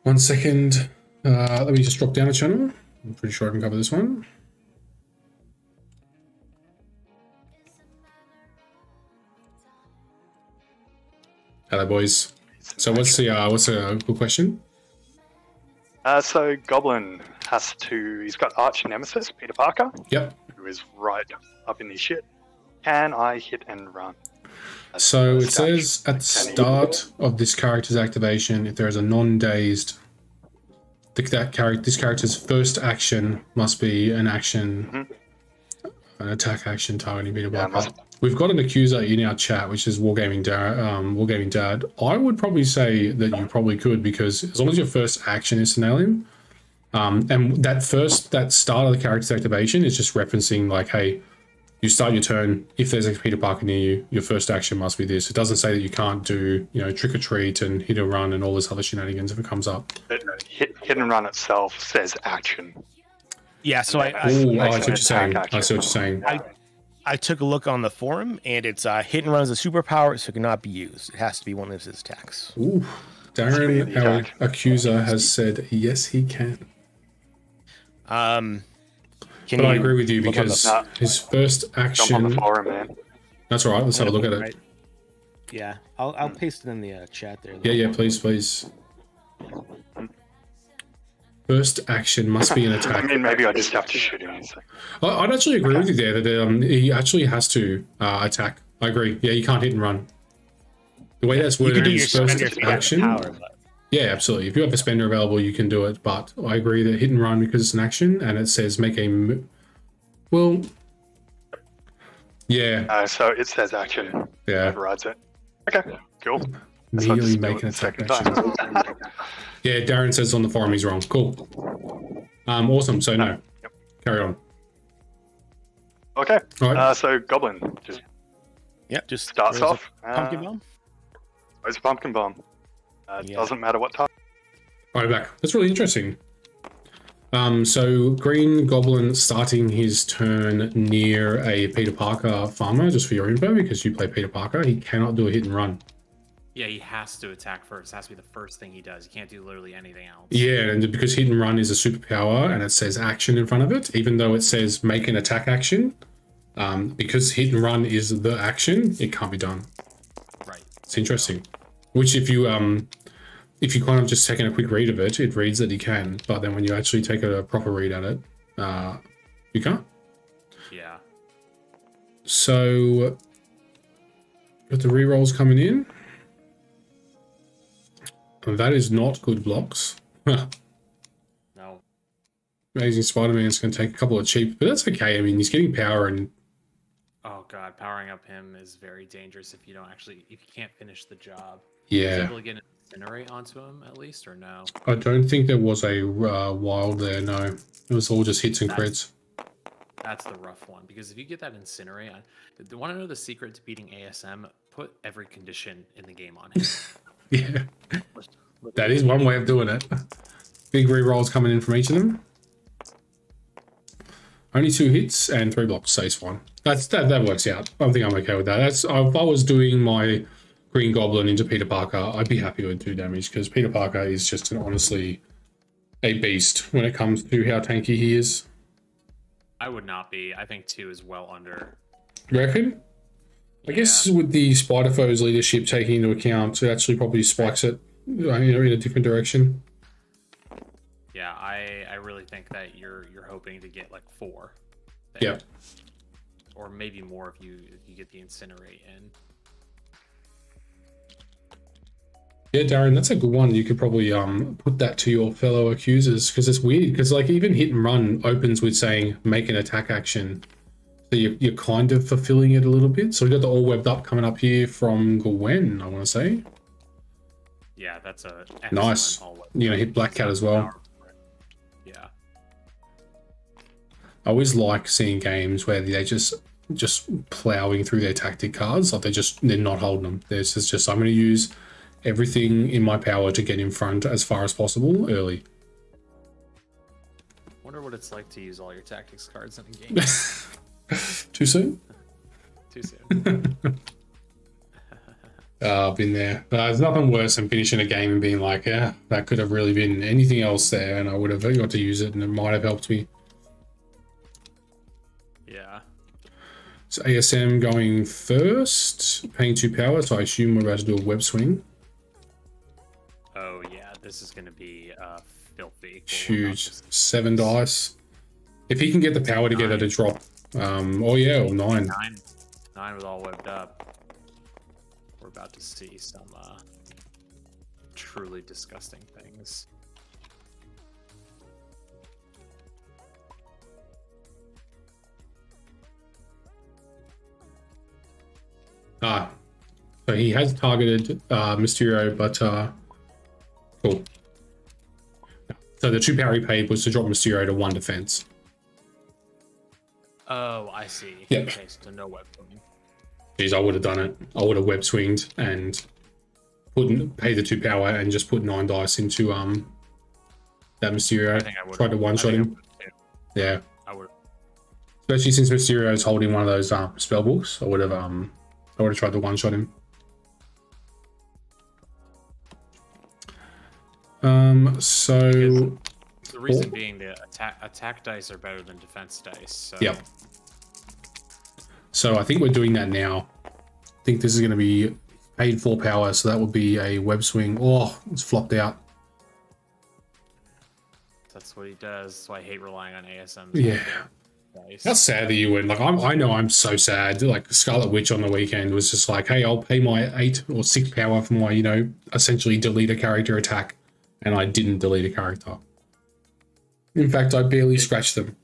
1 second. Let me just drop down a channel. I'm pretty sure I can cover this one. Hello, boys. So what's a good question? So Goblin he's got arch nemesis, Peter Parker, Yep. who is right up in his shit. Can I hit and run? So it says at the start of this character's activation, if there is a non-dazed, this character's first action must be an action, an attack action targeting Peter Parker. We've got an accuser in our chat, which is Wargaming Dad. I would probably say that you probably could, because as long as your first action is to nail him, and that start of the character's activation is just referencing like, hey, you start your turn. If there's a Peter Parker near you, your first action must be this. It doesn't say that you can't do, trick or treat and hit or run and all this other shenanigans if it comes up. Hit and run itself says action. Yeah, so I see what you're saying. I see what you're saying. I took a look on the forum, and it's hit and run is a superpower, so it cannot be used. It has to be one of his attacks. Ooh, Darren, our accuser, has said yes, he can. But I agree with you, because his first action. Jump on the forum, man. That's all right. Let's have a look at it. Yeah, I'll paste it in the chat there. Yeah, please. First action must be an attack. I mean, maybe I just have to shoot him. I'd actually agree with you there that he actually has to attack. I agree. Yeah, you can't hit and run. The way that's worded is first action. Yeah, absolutely. If you have a spender available, you can do it. But I agree that hit and run, because it's an action and it says make a. Well, yeah. So it says action. Yeah. Overrides it. Okay, cool. Immediately make an attack action. Yeah, Darren says on the forum he's wrong. Cool. Awesome. So no. Yep. Carry on. Okay. All right. So Goblin just starts off. Pumpkin bomb. It's a pumpkin bomb. Doesn't matter what type. All right, back. That's really interesting. So Green Goblin starting his turn near a Peter Parker farmer, just for your info, because you play Peter Parker, he cannot do a hit and run. Yeah, he has to attack first. It has to be the first thing he does. He can't do literally anything else. Yeah, and because hit and run is a superpower and it says action in front of it, even though it says make an attack action, because hit and run is the action, it can't be done. Right. It's interesting. Which if you kind of just taking a quick read of it, it reads that he can, but then when you actually take a proper read at it, you can't. Yeah. So got the rerolls coming in. And that is not good blocks. No. Amazing Spider-Man's going to take a couple of cheap, but that's okay. I mean, he's getting power and... Oh god, powering up him is very dangerous if you can't finish the job. Yeah. Was able to get an incinerate onto him at least, or no? I don't think there was a wild there, no. It was all just hits and crits. That's the rough one, because if you get that incinerate, want to know the secret to beating ASM? Put every condition in the game on him. Yeah. That is one way of doing it. Big rerolls coming in from each of them. Only 2 hits and 3 blocks, so it's fine. That works out. I think I'm okay with that. If I was doing my Green Goblin into Peter Parker, I'd be happy with 2 damage, because Peter Parker is just honestly a beast when it comes to how tanky he is. I would not be. I think 2 is well under. You reckon? I guess with the Spider-Foe's leadership taking into account, it actually probably spikes it, in a different direction. Yeah, I really think that you're hoping to get like 4. Yeah. Or maybe more if you get the incinerate in. Yeah, Darren, that's a good one. You could probably put that to your fellow accusers, because it's weird. Because like even hit and run opens with saying make an attack action. So you're kind of fulfilling it a little bit. So we got the all webbed up coming up here from Gwen, I want to say. Yeah, that's a nice. Hit Black Cat as well. Yeah. I always like seeing games where they just plowing through their tactic cards, like they're not holding them. There's just I'm going to use everything in my power to get in front as far as possible early. Wonder what it's like to use all your tactics cards in a game. Too soon? Too soon. I've been there. There's nothing worse than finishing a game and being like, yeah, that could have really been anything else there, and I would have got to use it, and it might have helped me. Yeah. So ASM going first, paying 2 power, so I assume we're about to do a web swing. Oh yeah, this is going to be filthy. Huge. 7 dice. If he can get the power together to drop, oh yeah, or 9. 9 with all webbed up. We're about to see some truly disgusting things. So he has targeted Mysterio, but cool. So the 2 power he paid was to drop Mysterio to 1 defense. Oh, I see. Yep. Okay, so no web swing. Geez, I would have done it. I would have web swinged and paid the 2 power and just put 9 dice into that Mysterio. I think I would tried to one-shot him. Yeah. I would. Especially since Mysterio is holding one of those spell books, I would have tried to one-shot him. So The reason being the attack dice are better than defense dice. So. Yep. So I think we're doing that now. I think this is going to be paid 4 power, so that would be a web swing. Oh, it's flopped out. That's what he does. So I hate relying on ASM. Yeah. Dice. How sad that you went. Like I know I'm so sad. Like Scarlet Witch on the weekend was just like, hey, I'll pay my 8 or 6 power for my, essentially delete a character attack, and I didn't delete a character. In fact, I barely scratched them.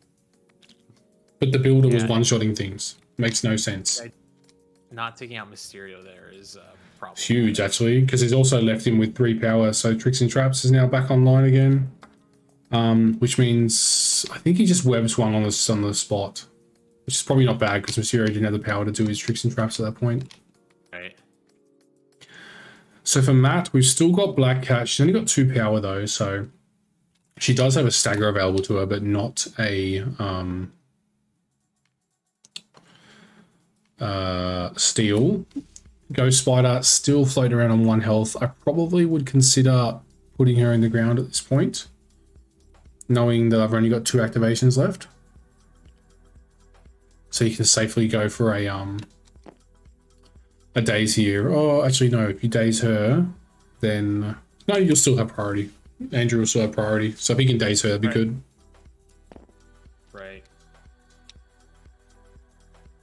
But the builder was one-shotting things. Makes no sense. Not taking out Mysterio there is a problem. Huge, actually, because he's also left him with 3 power. So Tricks and Traps is now back online again. Which means I think he just web swung on the spot, which is probably not bad because Mysterio didn't have the power to do his Tricks and Traps at that point. Right. So for Matt, we've still got Black Cat. She's only got 2 power though, so she does have a stagger available to her, but not a steal. Ghost Spider still floating around on 1 health. I probably would consider putting her in the ground at this point, knowing that I've only got 2 activations left. So you can safely go for a daze here. Oh, actually no, if you daze her, then no, you'll still have priority. Andrew will still have priority. So if he can daze her, that'd be good. Right.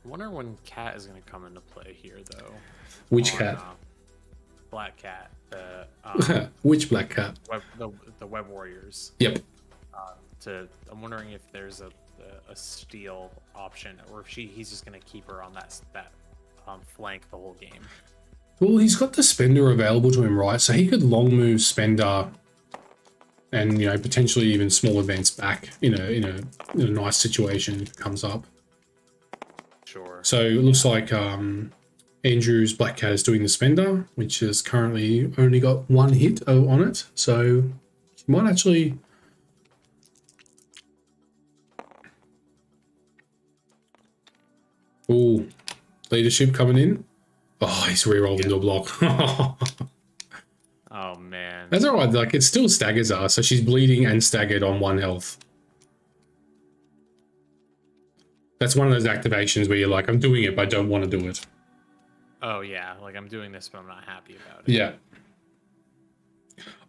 I wonder when Cat is going to come into play here, though. Which cat? Black Cat. Which Black Cat? The Web Warriors. Yep. I'm wondering if there's a steal option, or if he's just going to keep her on that flank the whole game. Well, he's got the Spender available to him, right? So he could long move Spender, and potentially even small advance back in a nice situation if it comes up. Sure. So it looks like Andrew's Black Cat is doing the Spender, which has currently only got 1 hit on it. So he might actually. Ooh, leadership coming in. Oh, he's re-rolled into a block. Oh man. That's alright. Like it still staggers her, so she's bleeding and staggered on 1 health. That's one of those activations where you're like, I'm doing it, but I don't want to do it. Oh yeah, like I'm doing this, but I'm not happy about it. Yeah.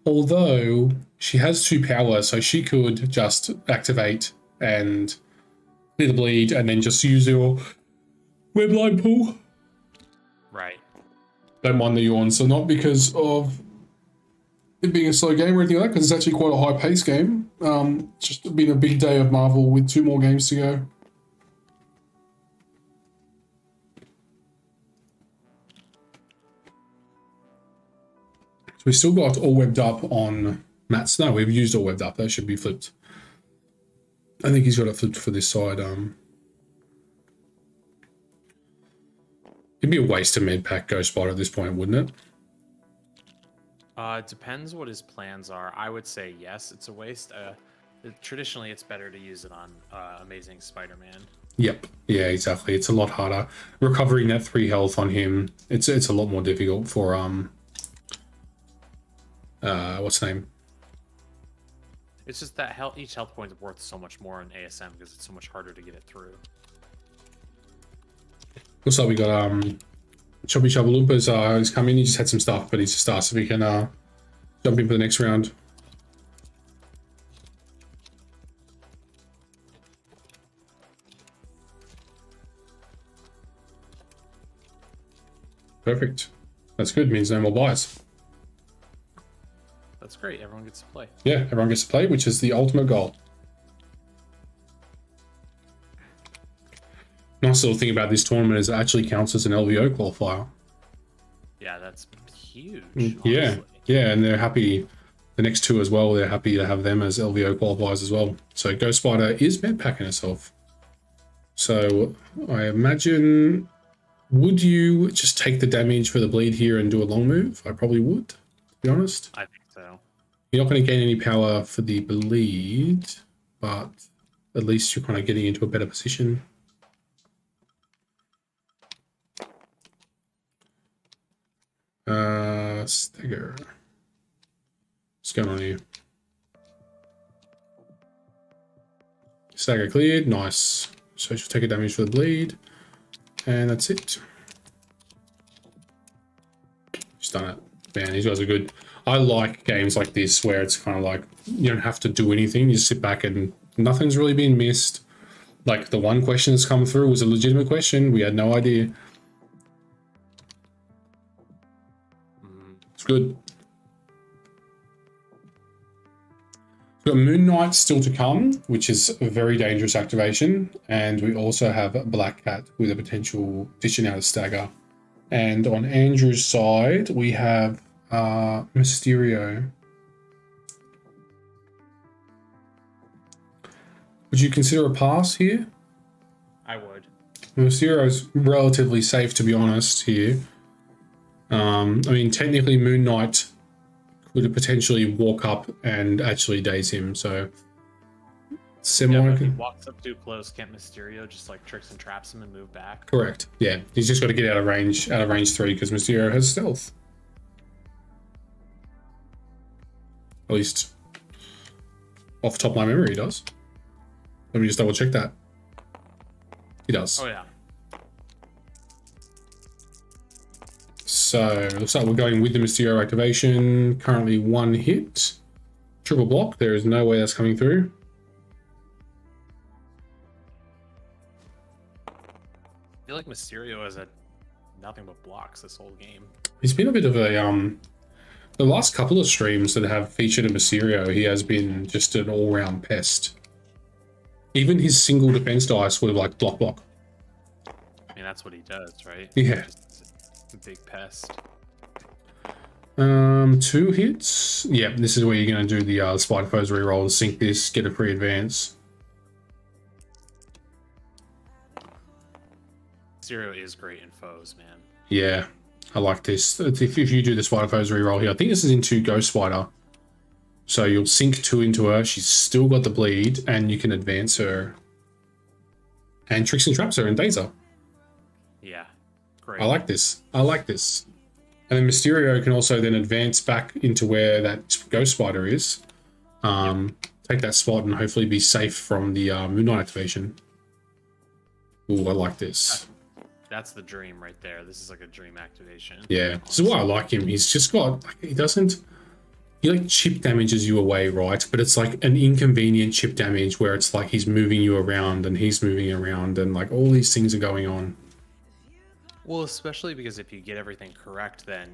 Although she has 2 power, so she could just activate and clear the bleed, and then just use your webline pool. Right. Don't mind the yawn. So not because of it being a slow game or anything like that, because it's actually quite a high-paced game. It's just been a big day of Marvel with 2 more games to go. So we still got all webbed up on Matt's. No, we've used all webbed up. That should be flipped. I think he's got it flipped for this side. It'd be a waste to med pack Ghost Spider at this point, wouldn't it? It depends what his plans are. I would say yes, it's a waste. Traditionally, it's better to use it on Amazing Spider-Man. Yep. Yeah, exactly. It's a lot harder. Recovering that 3 health on him, it's a lot more difficult for what's the name? It's just that each health point is worth so much more in ASM because it's so much harder to get it through. Looks like we got Chubby Chubbaloompas has come in. He just had some stuff, but he's just asked if we can jump in for the next round. Perfect. That's good. Means no more buys. That's great. Everyone gets to play. Yeah, everyone gets to play, which is the ultimate goal. Nice little thing about this tournament is it actually counts as an LVO qualifier. Yeah, that's huge. Yeah, Honestly. yeah, and they're happy. The next 2 as well, they're happy to have them as LVO qualifiers as well. So Ghost Spider is med packing herself. So I imagine, would you just take the damage for the bleed here and do a long move? I probably would, to be honest. I think so. You're not going to gain any power for the bleed, but at least you're kind of getting into a better position. Stagger. What's going on here? Stagger cleared, nice. So she'll take a damage for the bleed, and that's it. She's done it. Man, these guys are good. I like games like this where it's kind of like you don't have to do anything. You just sit back and nothing's really been missed. Like the one question that's come through was a legitimate question. We had no idea. It's good. We've got Moon Knight still to come, which is a very dangerous activation. And we also have Black Cat with a potential dishing out a stagger. And on Andrew's side, we have Mysterio. Would you consider a pass here? I would. Mysterio's relatively safe, to be honest, here. I mean, technically, Moon Knight could potentially walk up and actually daze him, so similar. Yeah, but if he walks up too close, can't Mysterio just like tricks and traps him and move back? Correct. Yeah, he's just got to get out of range 3 because Mysterio has stealth. At least off the top of my memory, he does. Let me just double check that. He does. Oh yeah. So looks like we're going with the Mysterio activation. Currently 1 hit. Triple block. There is no way that's coming through. I feel like Mysterio has had nothing but blocks this whole game. He's been a bit of a the last couple of streams that have featured a Mysterio, he has been just an all-round pest. Even his single defense dice were like block. I mean, that's what he does, right? Yeah. Just a big pest. 2 hits. Yeah, this is where you're going to do the Spider Foes reroll and sink this, get a free advance. Mysterio is great in foes, man. Yeah, I like this. If you do the Spider Foes reroll here, I think this is into Ghost Spider. So you'll sink 2 into her. She's still got the bleed, and you can advance her. And Tricks and Traps her and daze her. Yeah, great. I like this. I like this. And then Mysterio can also then advance back into where that Ghost Spider is. Take that spot and hopefully be safe from the Moon Knight activation. Ooh, I like this. That's the dream right there. This is like a dream activation. Yeah, this is why I like him. He's just got, like, he like chip damages you away, right? But it's like an inconvenient chip damage where it's like he's moving you around and he's moving around and like all these things are going on. Well, especially because if you get everything correct, then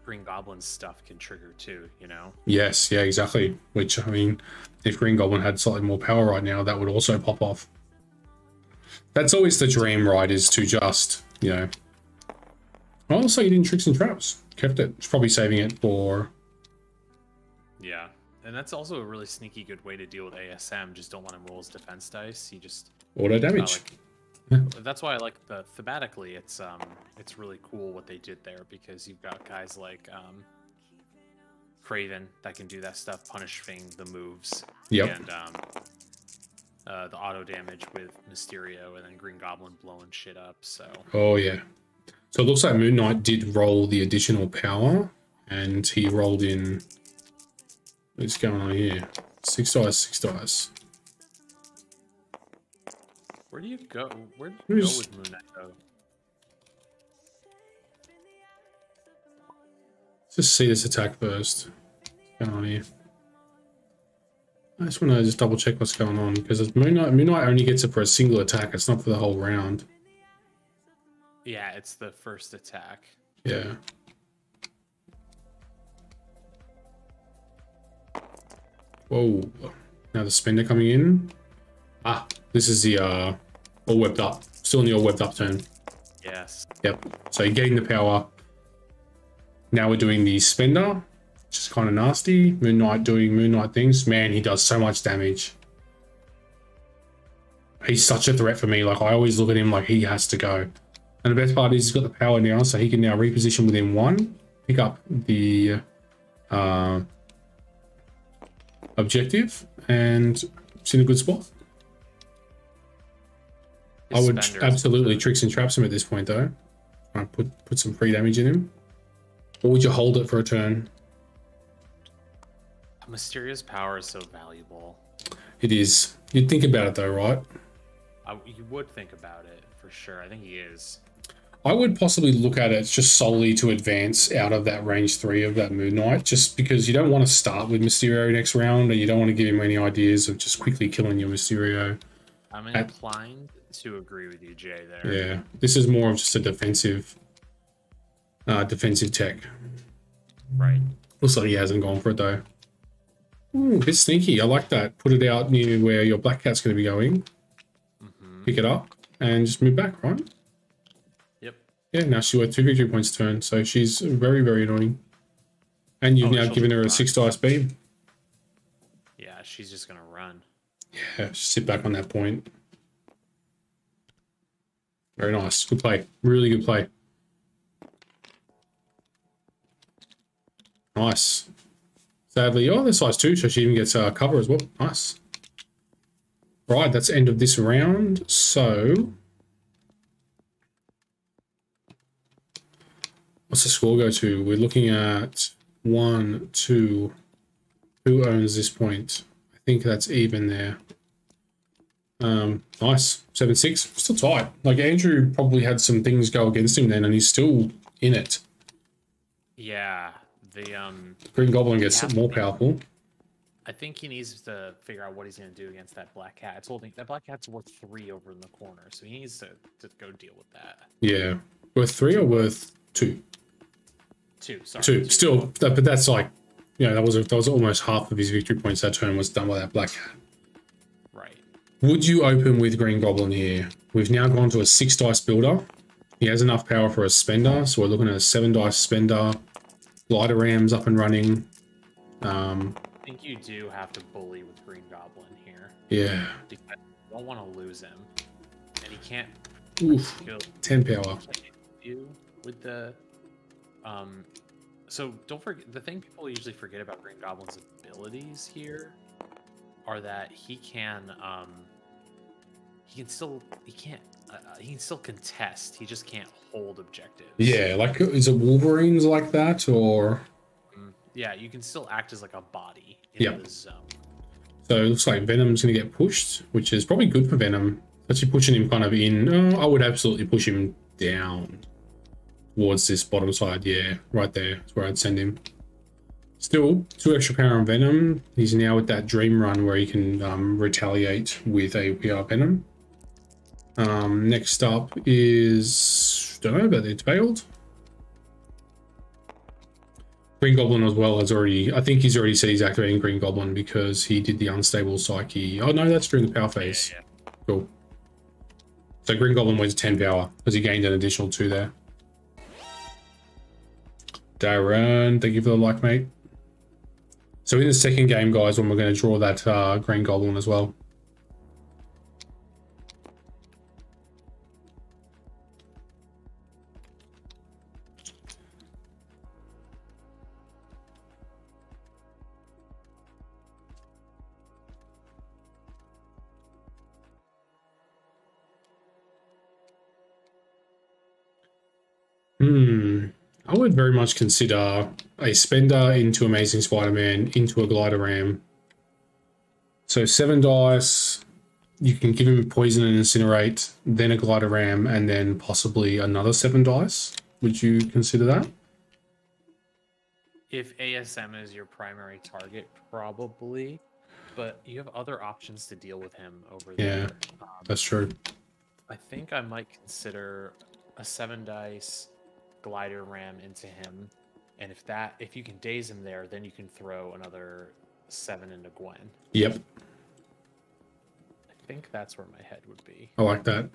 Green Goblin's stuff can trigger too, you know? Yes, yeah, exactly. Which, I mean, if Green Goblin had slightly more power right now, that would also pop off. That's always the dream, right, is to just, you know... Oh, so you didn't Tricks and Traps. Kept it. It's probably saving it for... Yeah, and that's also a really sneaky good way to deal with ASM. Just don't let him roll his defense dice. He just... auto damage. That's why I like the thematically. It's really cool what they did there because you've got guys like Craven that can do that stuff, punishing the moves. Yep. And the auto damage with Mysterio, and then Green Goblin blowing shit up. So. Oh yeah. So it looks like Moon Knight did roll the additional power, and he rolled in. What's going on here? 6 dice, 6 dice. Where do you go? Where do you go with Moon Knight though? Let's just see this attack first. What's going on here? I just want to just double check what's going on, because Moon Knight only gets it for a single attack. It's not for the whole round. Yeah, it's the first attack. Yeah. Whoa. Now the spender coming in. Ah, this is the all webbed up. Still in the all webbed up turn. Yes. Yep. So you're getting the power. Now we're doing the spender, which is kind of nasty. Moon Knight doing Moon Knight things. Man, he does so much damage. He's such a threat for me. Like, I always look at him like he has to go. And the best part is he's got the power now, so he can now reposition within 1, pick up the objective, and it's in a good spot. I would absolutely tricks and traps him at this point, though. I put some free damage in him. Or would you hold it for a turn? Mysterio's power is so valuable. It is. You'd think about it, though, right? You would think about it, for sure. I think he is. I would possibly look at it just solely to advance out of that range 3 of that Moon Knight, just because you don't want to start with Mysterio next round, and you don't want to give him any ideas of just quickly killing your Mysterio. I'm inclined to agree with you, Jay, there. Yeah, this is more of just a defensive tech. Right. Looks like he hasn't gone for it, though. Ooh, a bit sneaky. I like that. Put it out near where your Black Cat's going to be going. Pick it up and just move back, right? Yep. Yeah, now she's worth 2 victory points a turn, so she's very, very annoying. And you've now given her a 6 dice beam. Yeah, she's just going to run. Yeah, just sit back on that point. Very nice. Good play. Really good play. Nice. Sadly, oh, they're size 2, so she even gets cover as well. Nice. Right, that's the end of this round. So, what's the score go to? We're looking at 1, 2. Who owns this point? I think that's even there. Nice. 7-6. Still tight. Like, Andrew probably had some things go against him then, and he's still in it. Yeah. The Green Goblin gets more powerful. I think he needs to figure out what he's going to do against that Black Cat. It's holding that Black Cat's worth 3 over in the corner, so he needs to go deal with that. Yeah, worth 3 or worth 2? 2. Sorry. 2. Still, but that's like, you know, that was almost half of his victory points. That turn was done by that Black Cat. Right. Would you open with Green Goblin here? We've now gone to a 6 dice builder. He has enough power for a spender, so we're looking at a 7 dice spender. Glider Ram's up and running. I think you do have to bully with Green Goblin here. Yeah. Because you don't want to lose him. And he can't Oof. 10 power. You with the so don't forget, the thing people usually forget about Green Goblin's abilities here are that he can still contest. He just can't hold objectives. Yeah, like, is it Wolverines like that, or? Yeah, you can still act as like a body in the zone. So it looks like Venom's going to get pushed, which is probably good for Venom. Actually pushing him kind of in. I would absolutely push him down towards this bottom side. Yeah, right there is where I'd send him. Still, 2 extra power on Venom. He's now with that Dream Run where he can retaliate with a PR Venom. Next up is, don't know, but it's failed. Green Goblin as well has already, I think he's already said he's activating Green Goblin because he did the unstable psyche. Oh no, that's during the power phase. Yeah. Cool. So Green Goblin wins 10 power because he gained an additional 2 there. Darren, thank you for the like, mate. So in the second game, guys, when we're going to draw that Green Goblin as well. I would very much consider a spender into Amazing Spider-Man into a glider ram. So 7 dice, you can give him poison and incinerate, then a glider ram, and then possibly another 7 dice. Would you consider that? If ASM is your primary target, probably. But you have other options to deal with him over Yeah, there. that's true. I think I might consider a 7 dice glider ram into him. And if you can daze him there, then you can throw another 7 into Gwen. Yep, I think that's where my head would be. I like that.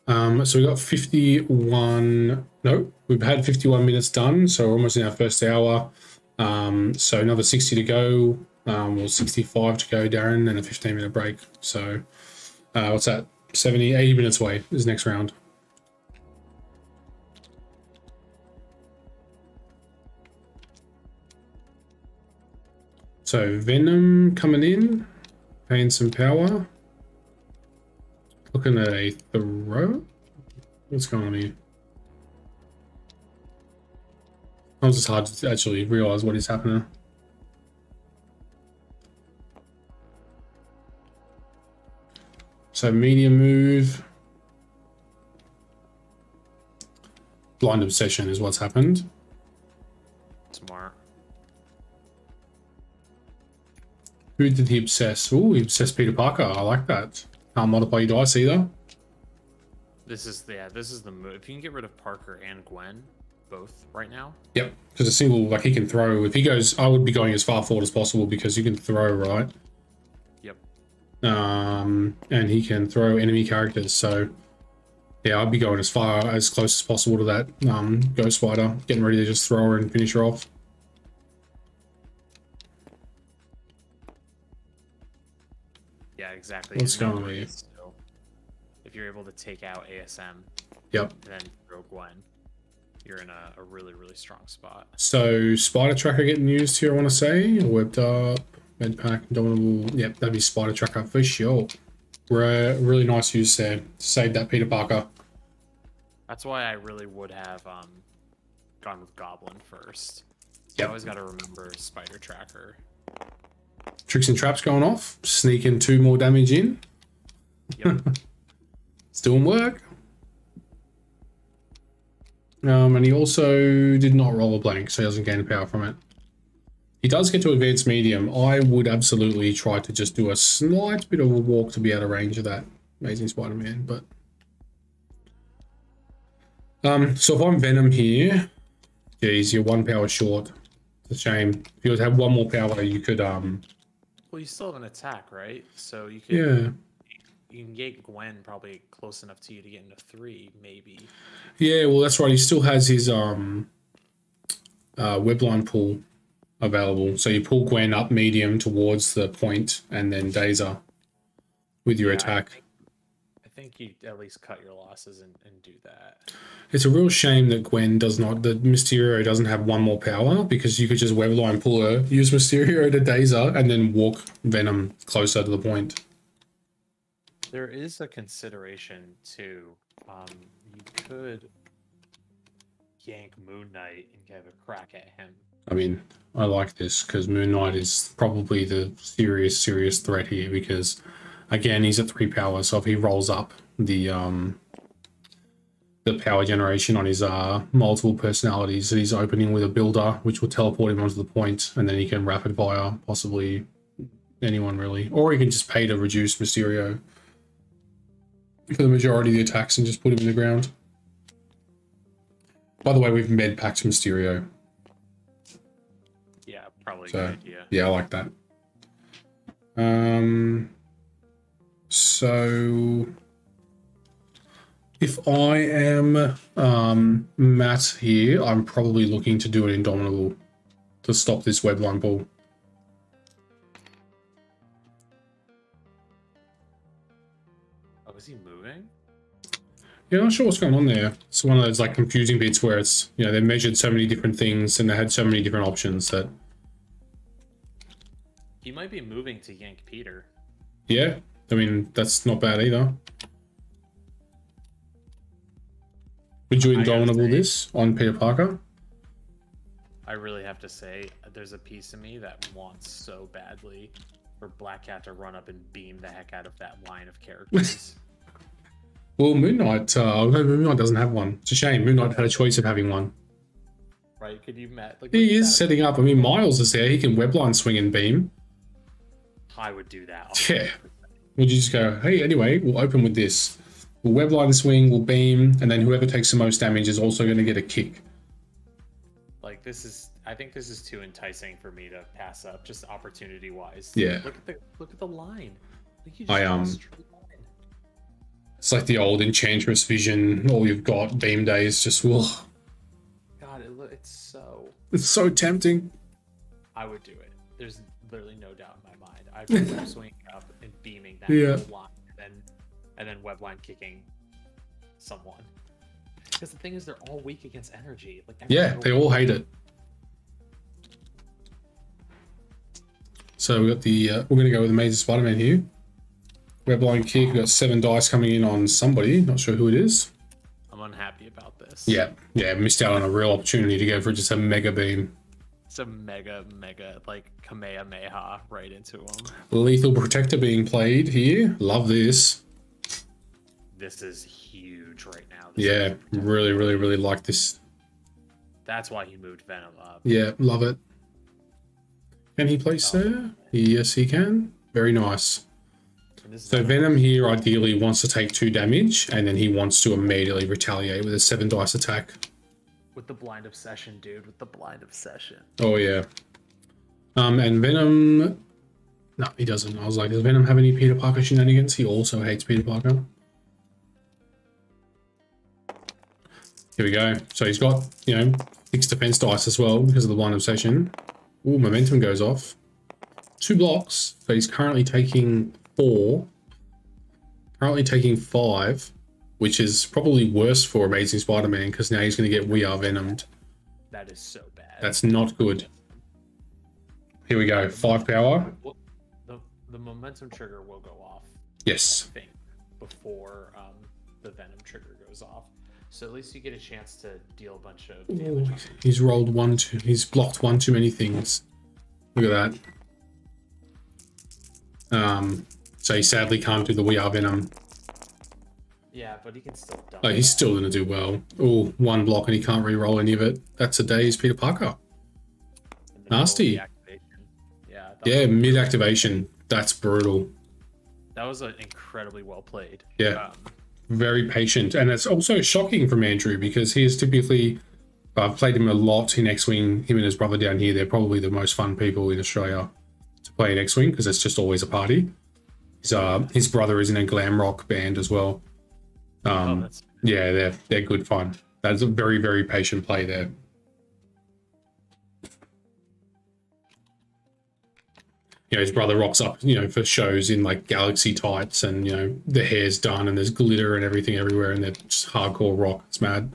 So we got 51. No, we've had 51 minutes done, so we're almost in our first hour. So another 60 to go, or 65 to go, Darren, and a 15-minute break. So what's that? 70, 80 minutes away is next round. So Venom coming in, paying some power. Looking at a throw. What's going on here? It was just hard to actually realize what is happening. So medium move. Blind obsession is what's happened. Smart. Who did he obsess? Oh, he obsessed Peter Parker. I like that. Can't multiply your dice either. This is the move. If you can get rid of Parker and Gwen, both right now. Yep, because a single, like, he can throw. If he goes, I would be going as far forward as possible because you can throw, right? Yep. And he can throw enemy characters. So yeah, I'd be going as close as possible to that Ghost Spider, getting ready to just throw her and finish her off. Yeah, exactly. What's His main going on move here? is to- If you're able to take out ASM, Yep. then throw Gwen, you're in a really, really strong spot. So Spider Tracker getting used here, I want to say. Whipped up, med pack, indomitable. Yep, that'd be Spider Tracker for sure. Really nice use there. Save that Peter Parker. That's why I really would have gone with Goblin first. So Yep. I always got to remember Spider Tracker. Tricks and traps going off. Sneaking 2 more damage in. Yep. It's doing work. And he also did not roll a blank, so he doesn't gain power from it. He does get to advanced medium. I would absolutely try to just do a slight bit of a walk to be out of range of that Amazing Spider-Man, but so if I'm Venom here, geez, you're 1 power short. It's a shame. If you would have 1 more power, you could Well, you still have an attack, right? So you can yeah. you can get Gwen probably close enough to you to get into 3, maybe. Yeah, well that's right. He still has his webline pull available. So you pull Gwen up medium towards the point and then Dazer with your Yeah, attack. I think you at least cut your losses and do that. It's a real shame that Gwen does not, that Mysterio doesn't have 1 more power, because you could just webline pull her, use Mysterio to Dazer, and then walk Venom closer to the point. There is a consideration too. You could yank Moon Knight and have a crack at him. I mean, I like this because Moon Knight is probably the serious threat here because, again, he's at 3 power, so if he rolls up the power generation on his multiple personalities, he's opening with a builder, which will teleport him onto the point, and then he can rapid fire possibly anyone really, or he can just pay to reduce Mysterio for the majority of the attacks and just put him in the ground. By the way, we've med packed Mysterio. Yeah, probably So, a good idea. yeah, I like that. So if I am Matt here, I'm probably looking to do an Indomitable to stop this webline pull. Oh, is he moving? Yeah, I'm not sure what's going on there. It's one of those like confusing bits where it's, you know, they measured so many different things and they had so many different options that, He might be moving to yank Peter. yeah, I mean, that's not bad either. Would you I gotta indomitable say- this on Peter Parker? I really have to say, there's a piece of me that wants so badly for Black Cat to run up and beam the heck out of that line of characters. Well, Moon Knight, Moon Knight doesn't have one. It's a shame. Moon Knight had a choice of having one. Right? Could you met? Like, He look at is that. setting up. I mean, Miles is there. He can webline swing and beam. I would do that. Yeah. Would you just go, hey, anyway, we'll open with this. We'll webline swing, we'll beam, and then whoever takes the most damage is also going to get a kick. Like I think this is too enticing for me to pass up, just opportunity wise. Yeah. Look at the line. Like you I, draw a straight line. It's like the old Enchantress vision. All you've got, beam days, just, ugh. God, It's so tempting. I would do it. There's literally no doubt in my mind. I'd be swinging up and beaming that Yeah. whole line, and then webline kicking someone. Because the thing is, they're all weak against energy. Like every Yeah, single they one. all hate it. So we got the, we're going to go with Amazing Spider-Man here. Webline kick, we've got 7 dice coming in on somebody. Not sure who it is. I'm unhappy about this. Yeah, missed out on a real opportunity to go for just a mega beam. It's a mega, like, Kamehameha right into him. Lethal Protector being played here. Love this. This is huge right now. This Yeah, is- really, really, really like this. That's why he moved Venom up. Yeah, love it. Can he place there? Yes, he can. Very nice. And this is So Venom here ideally wants to take 2 damage, and then he wants to immediately retaliate with a 7 dice attack. with the blind obsession, dude. With the blind obsession. Oh yeah. And Venom. No, he doesn't. I was like, does Venom have any Peter Parker shenanigans? He also hates Peter Parker. Here we go. So he's got, 6 defense dice as well because of the blind obsession. Ooh, momentum goes off. 2 blocks. So he's currently taking 4. Currently taking 5, which is probably worse for Amazing Spider-Man because now he's going to get We Are Venomed. That is so bad. That's not good. Here we go. 5 power. Well, the momentum trigger will go off, Yes. I think, before the Venom trigger goes off. So at least you get a chance to deal a bunch of Ooh, damage. he's rolled he's blocked 1 too many things. Look at that. So he sadly can't do the We Are Venom. Yeah, but he can still dump. Oh, he's that. still gonna do well. Oh, 1 block and he can't re-roll any of it. That's a day's Peter Parker. And then nasty. roll the activation. Yeah. Yeah, mid-activation. That's brutal. That was incredibly well played. Yeah. Very patient. And it's also shocking from Andrew because he is typically, I've played him a lot in X-Wing. Him and his brother down here, they're probably the most fun people in Australia to play in X-Wing because it's just always a party. His brother is in a glam rock band as well. That's Yeah, they're good fun. That's a very, very patient play there. His brother rocks up, for shows in like galaxy tights and, the hair's done and there's glitter and everything everywhere and they're just hardcore rock. It's mad.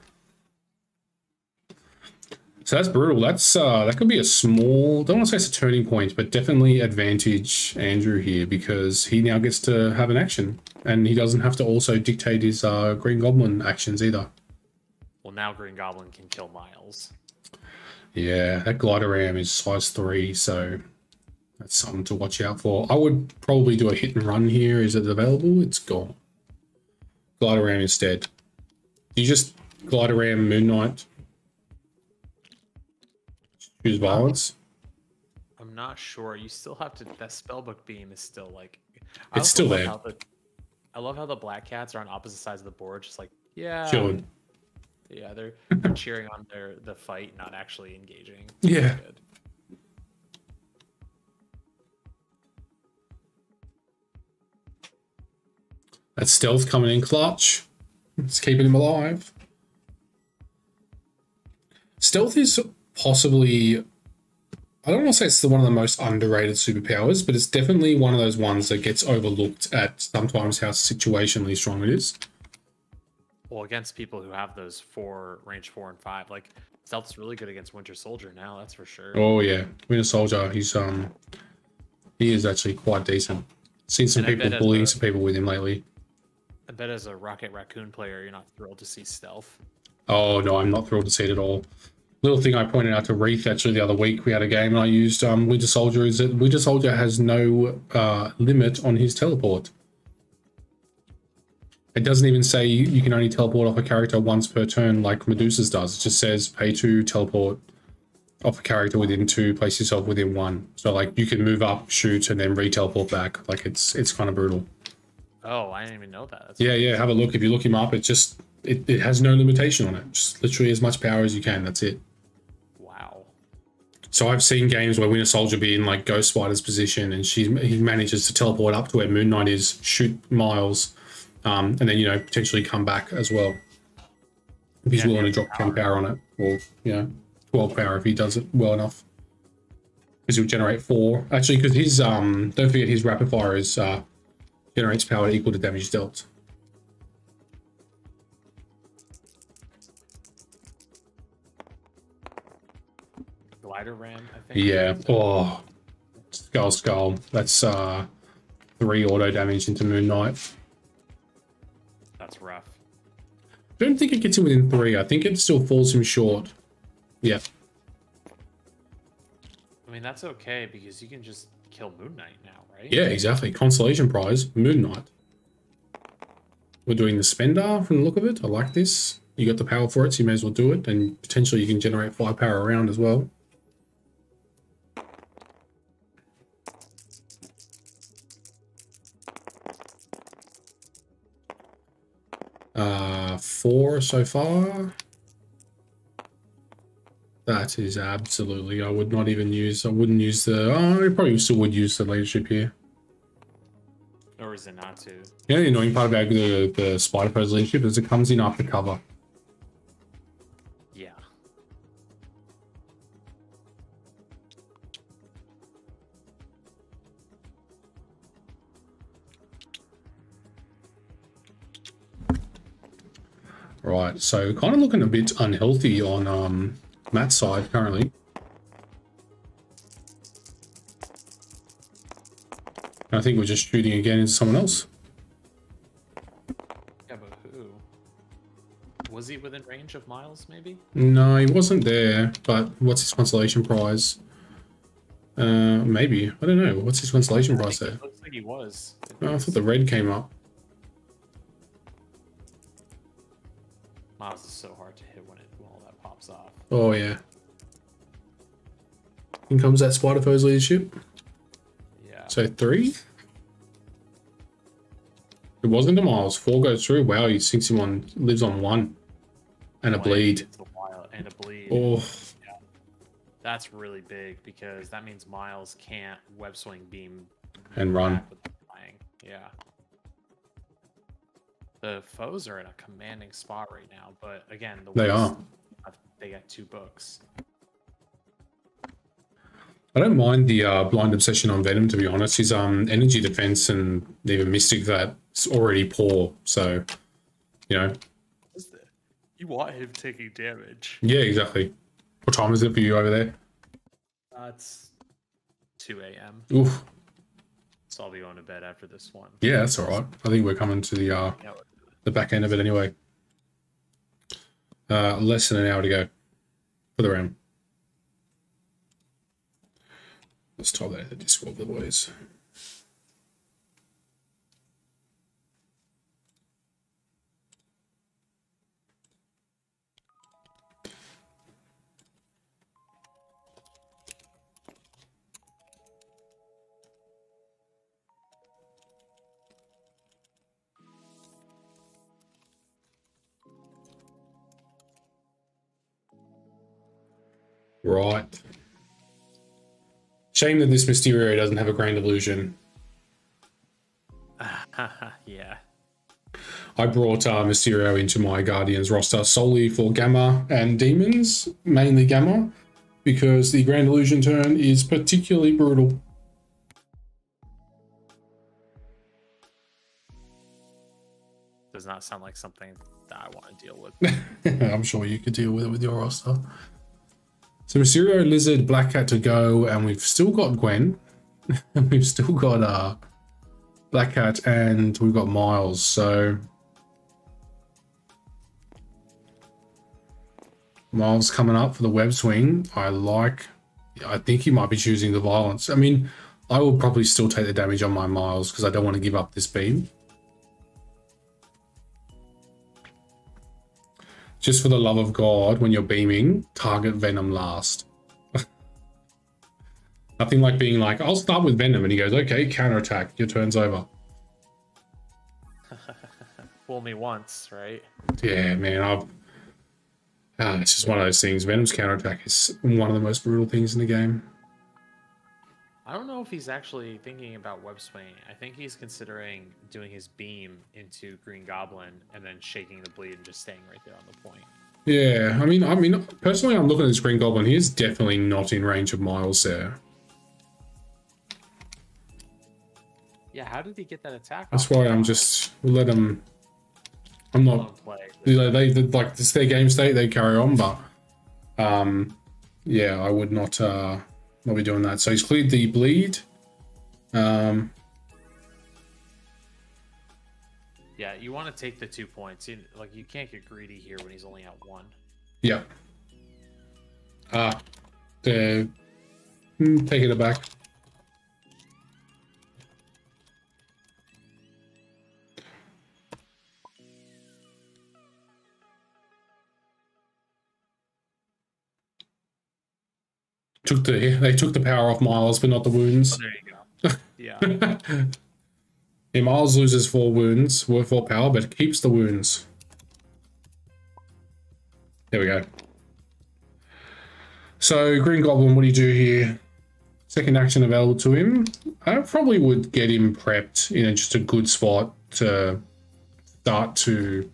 So that's brutal. That could be a small, don't want to say it's a turning point, but definitely advantage Andrew here because he now gets to have an action and he doesn't have to also dictate his Green Goblin actions either. well, now Green Goblin can kill Miles. Yeah, that glider ram is size 3, so that's something to watch out for. I would probably do a hit and run here. Is it available? It's gone. Glider ram instead. You just glider ram Moon Knight. Choose violence. I'm not sure. You still have to. That spellbook beam is still like. It's still there. I love how the Black Cats are on opposite sides of the board, just like Chilling. Yeah, they're cheering on the fight, not actually engaging. Yeah. Good. That stealth coming in clutch. It's keeping him alive. Stealth is possibly, I don't want to say it's one of the most underrated superpowers, but it's definitely one of those ones that gets overlooked at sometimes how situationally strong it is. Well, against people who have those range 4 and 5, like Stealth's really good against Winter Soldier now. That's for sure. Oh yeah, Winter Soldier. He is actually quite decent. Seen some And I people bet bullying some people with him lately. I bet as a Rocket Raccoon player, you're not thrilled to see Stealth. Oh no, I'm not thrilled to see it at all. Little thing I pointed out to Reith actually the other week, we had a game and I used Winter Soldier, is that Winter Soldier has no limit on his teleport. It doesn't even say you can only teleport off a character once per turn like Medusa's does. It just says pay 2, teleport off a character within 2, place yourself within 1. So like you can move up, shoot, and then re-teleport back. Like it's kind of brutal. Oh, I didn't even know that. That's Yeah, have a look. If you look him up, it has no limitation on it. Just literally as much power as you can. That's it. Wow. So I've seen games where Winter Soldier be in like Ghost Spider's position, and he manages to teleport up to where Moon Knight is, shoot Miles, and then potentially come back as well. If he's willing to drop 10 power on it, or 12 power if he does it well enough, because he'll generate 4. Actually, because his don't forget his rapid fire is generates power equal to damage dealt. Glider ram, I think. Yeah. Oh, skull. That's 3 auto damage into Moon Knight. That's rough. I don't think it gets him within 3. I think it still falls him short. Yeah. I mean, that's okay because you can just kill Moon Knight now, right? Yeah, exactly. Consolation prize, Moon Knight. We're doing the spender from the look of it. I like this. You got the power for it, so you may as well do it. And potentially you can generate 5 power around as well. Four so far. That is absolutely, I wouldn't use the, I probably still would use the leadership here. Or is it not to? Yeah, the annoying part about the Spider-Foes leadership is it comes in after cover. Yeah. Right, so kind of looking a bit unhealthy on Matt's side currently. I think we're just shooting again into someone else. Yeah, but who? Was he within range of Miles, maybe? No, he wasn't there, but what's his consolation prize? Maybe. I don't know. What's his consolation prize there? It looks like he was. Oh, I thought the red came up. Miles is so hard to hit when all that pops off. Oh, yeah. In comes that Spider-Foes leadership. Yeah. So 3? It wasn't a Miles. 4 goes through. Wow, he sinks him on, lives on 1. And a bleed. It's a while, and a bleed. Oh. Yeah. That's really big because that means Miles can't web swing beam And run. back with the flying. Yeah. The foes are in a commanding spot right now, but again, They are. They got 2 books. I don't mind the blind obsession on Venom, to be honest. His energy defense and even Mystic that's already poor. So, You want him taking damage. yeah, exactly. What time is it for you over there? It's 2 a.m. Oof. So I'll be going to bed after this one. Yeah, that's all right. I think we're coming to the back end of it anyway. Less than an hour to go for the round. Let's type that in the Discord, the boys. Right. Shame that this Mysterio doesn't have a Grand Illusion. Yeah. I brought Mysterio into my Guardians roster solely for Gamma and Demons, mainly Gamma, because the Grand Illusion turn is particularly brutal. Does not sound like something that I want to deal with. I'm sure you could deal with it with your roster. So Mysterio, Lizard, Black Cat to go, and we've still got Gwen. We've still got Black Cat, and we've got Miles. So Miles coming up for the web swing. I think he might be choosing the violence. I mean, I will probably still take the damage on my Miles because I don't want to give up this beam. Just for the love of God, when you're beaming, target Venom last. Nothing like being like, I'll start with Venom, and he goes, okay, counterattack, your turn's over. Fool me once, right? Yeah, man, it's just one of those things. Venom's counterattack is one of the most brutal things in the game. I don't know if he's actually thinking about web swinging. I think he's considering doing his beam into Green Goblin and then shaking the bleed and just staying right there on the point. Yeah, I mean, personally, I'm looking at this Green Goblin. He is definitely not in range of Miles there. Yeah, how did he get that attack? That's why I'm just let him. I'm not. They like this their game state. They carry on, but yeah, I would not be doing that. So he's cleared the bleed. Yeah, you want to take the 2 points. You can't get greedy here when he's only at 1. Yeah. Taking it back. They took the power off Miles, but not the wounds. Oh, there you go. Yeah. Yeah, Miles loses 4 wounds, 4 power, but keeps the wounds. There we go. So, Green Goblin, what do you do here? Second action available to him. I probably would get him prepped in just a good spot to start to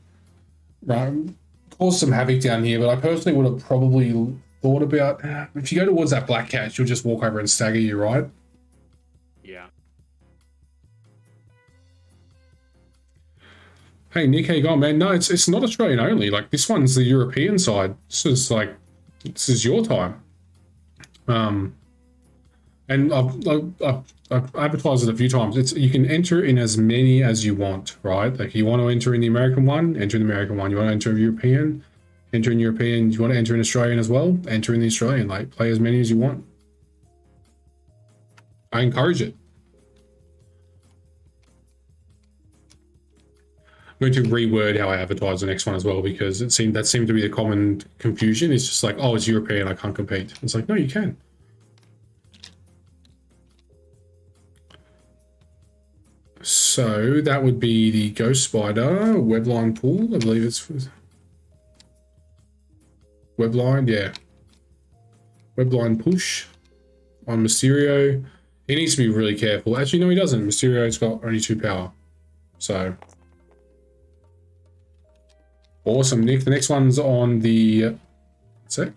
cause some havoc down here, but I personally would have probably thought about, if you go towards that Black Cat, she'll just walk over and stagger you, right? Yeah. Hey, Nick, how you going, man? No, it's not Australian only. Like, this one's the European side. This is your time. And I've advertised it a few times. You can enter in as many as you want, right? Like, you want to enter in the American one, enter in the American one. You want to enter in European, enter in European. You want to enter in Australian as well, enter in the Australian. Like, play as many as you want. I encourage it. I'm going to reword how I advertise the next one as well, because that seemed to be the common confusion. It's just like, oh, it's European, I can't compete. It's like, no, you can. So that would be the Ghost Spider Webline Pool. I believe it's Webline, yeah. Webline Push on Mysterio. He needs to be really careful. Actually, no, he doesn't. Mysterio's got only 2 power. So awesome, Nick. The next one's on the 2nd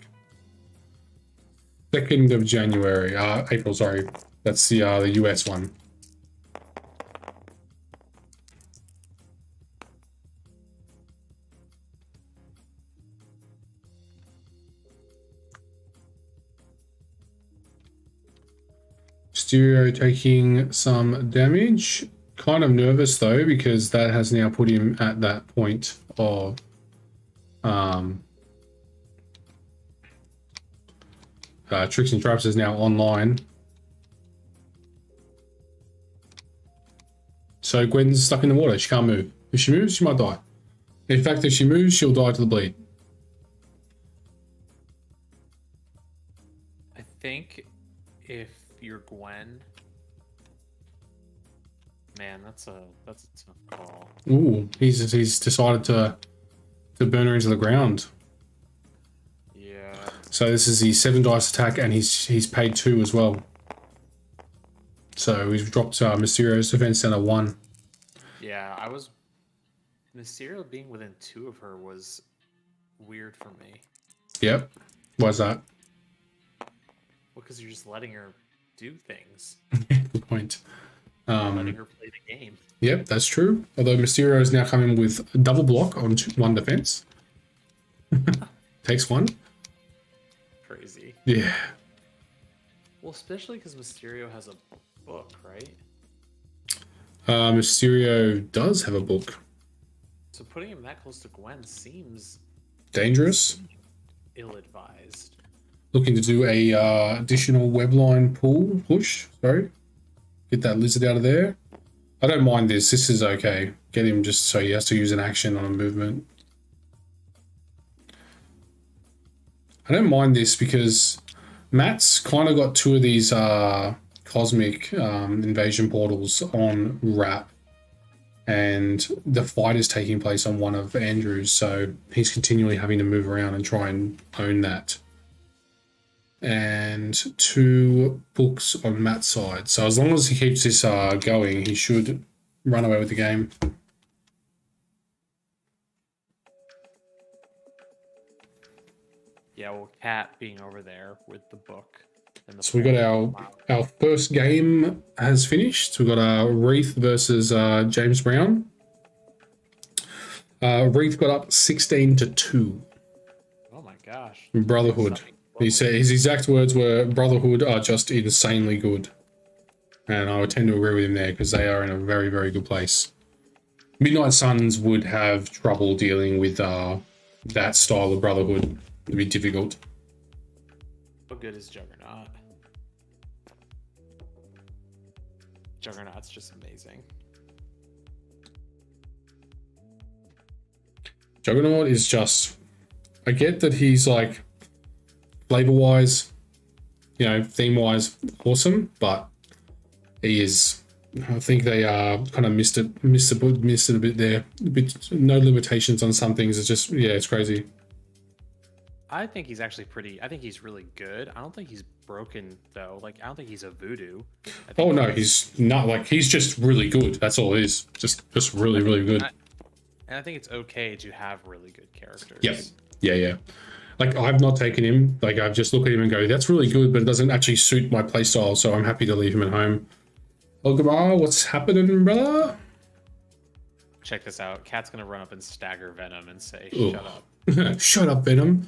of January. April, sorry. That's the US one. Mysterio taking some damage. Kind of nervous though, because that has now put him at that point of Tricks and Traps is now online. So Gwen's stuck in the water. She can't move. If she moves, she might die. In fact, if she moves, she'll die to the bleed. I think if you're Gwen, man, that's a tough call. Ooh, he's decided to burn her into the ground. Yeah. So this is the 7 dice attack, and he's paid 2 as well. So he's dropped Mysterio's defense down to 1. Yeah, Mysterio being within 2 of her was weird for me. Yep. Why's that? Well, because you're just letting her do things. Good point. Letting her play the game. Yep, that's true. Although Mysterio is now coming with double block on 1 defense. Takes 1. Crazy. Yeah. Well, especially because Mysterio has a book, right? Mysterio does have a book. So putting him that close to Gwen seems Dangerous. ill-advised. Looking to do a additional webline push. Sorry. Get that lizard out of there. I don't mind this. This is okay. Get him just so he has to use an action on a movement. I don't mind this because Matt's kind of got two of these cosmic invasion portals on wrap. And the fight is taking place on one of Andrew's, so he's continually having to move around and try and own that. And 2 books on Matt's side. So as long as he keeps this going, he should run away with the game. Yeah, well, Cat being over there with the book. And the So we got our first game has finished. So we got Wreath versus James Brown. Wreath got up 16-2. Oh my gosh. Brotherhood. He said his exact words were, Brotherhood are just insanely good. And I would tend to agree with him there because they are in a very, very good place. Midnight Suns would have trouble dealing with that style of Brotherhood. It'd be difficult. How good is Juggernaut? Juggernaut's just amazing. Juggernaut is just... I get that he's like... flavor-wise, you know, theme-wise, awesome, but he is. I think they kind of missed it a bit there. A bit, no limitations on some things. It's just, yeah, it's crazy. I think he's actually pretty. I think he's really good. I don't think he's broken though. Like I don't think he's a voodoo. Oh no, he's not. Like he's just really good. That's all it is. Just really, really good. And I think it's okay to have really good characters. Yep. Yeah. Like, I've not taken him. Like, I've just looked at him and go, that's really good, but it doesn't actually suit my playstyle, so I'm happy to leave him at home. Elgamar, what's happening, brother? Check this out. Cat's going to run up and stagger Venom and say, Ooh. shut up. Shut up, Venom.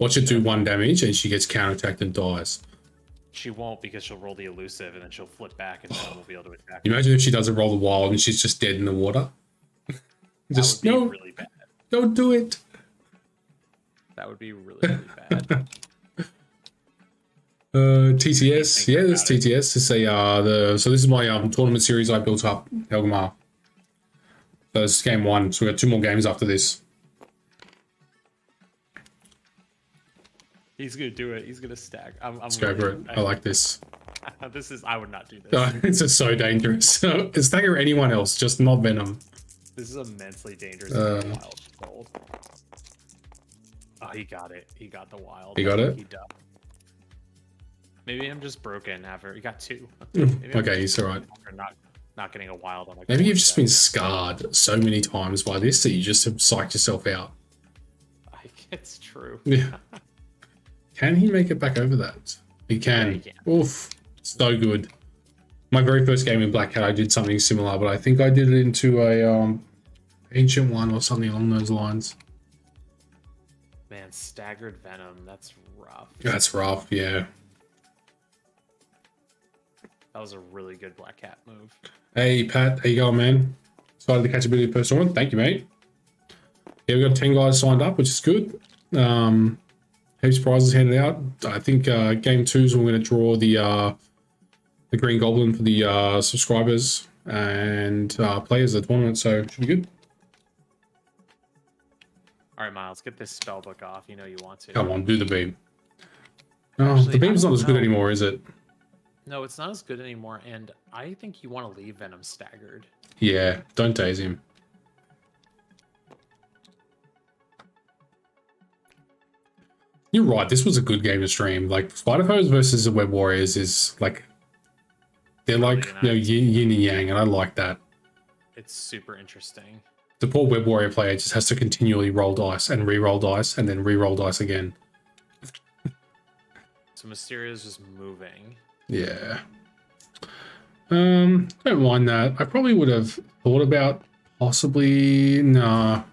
Watch it do 1 damage, and she gets counterattacked and dies. She won't because she'll roll the elusive, and then she'll flip back, and Venom will be able to attack her. Imagine if she doesn't roll the wild and she's just dead in the water. Just, that would be no, really bad. Don't do it. That would be really, really bad. TTS, yeah, that's TTS. It's a so this is my tournament series I built up, Elgamar. So this is game 1. So we got 2 more games after this. He's gonna do it. He's gonna stag. Let's go for it. I like this. This is. I would not do this. It's just so dangerous. Stagger anyone else, just not Venom. This is immensely dangerous. Wild gold. Oh, he got it. He got the wild. He got it? He does. Maybe I'm just broken after. He got 2. Okay, he's alright. Not getting a wild on like. Maybe you've just been scarred so many times by this that you just have psyched yourself out. It's true. Yeah. Can he make it back over that? He can. Yeah, he can. Oof. So good. My very first game in Black Hat, I did something similar, but I think I did it into a ancient one or something along those lines. Man, staggered Venom. That's rough. That's rough, yeah. That was a really good Black Cat move. Hey, Pat. How you going, man? Excited to catch a bit of the first one. Thank you, mate. Yeah, we've got 10 guys signed up, which is good. Heaps of prizes handed out. I think game 2 is when we're going to draw the Green Goblin for the subscribers and players of the tournament, so it should be good. All right, Miles, get this spell book off. You know you want to. Come on, do the beam. Oh, Actually, the beam's I not don't as good know. anymore, is it? No, it's not as good anymore, and I think you want to leave Venom staggered. Yeah, don't daze him. You're right, this was a good game to stream. Like, Spider Foes versus the Web Warriors is like... They're like, you know, yin and yang, and I like that. It's super interesting. The poor Web Warrior player just has to continually roll dice and re-roll dice and then re-roll dice again. So Mysterio's just moving. Yeah. Don't mind that. I probably would have thought about possibly... Nah.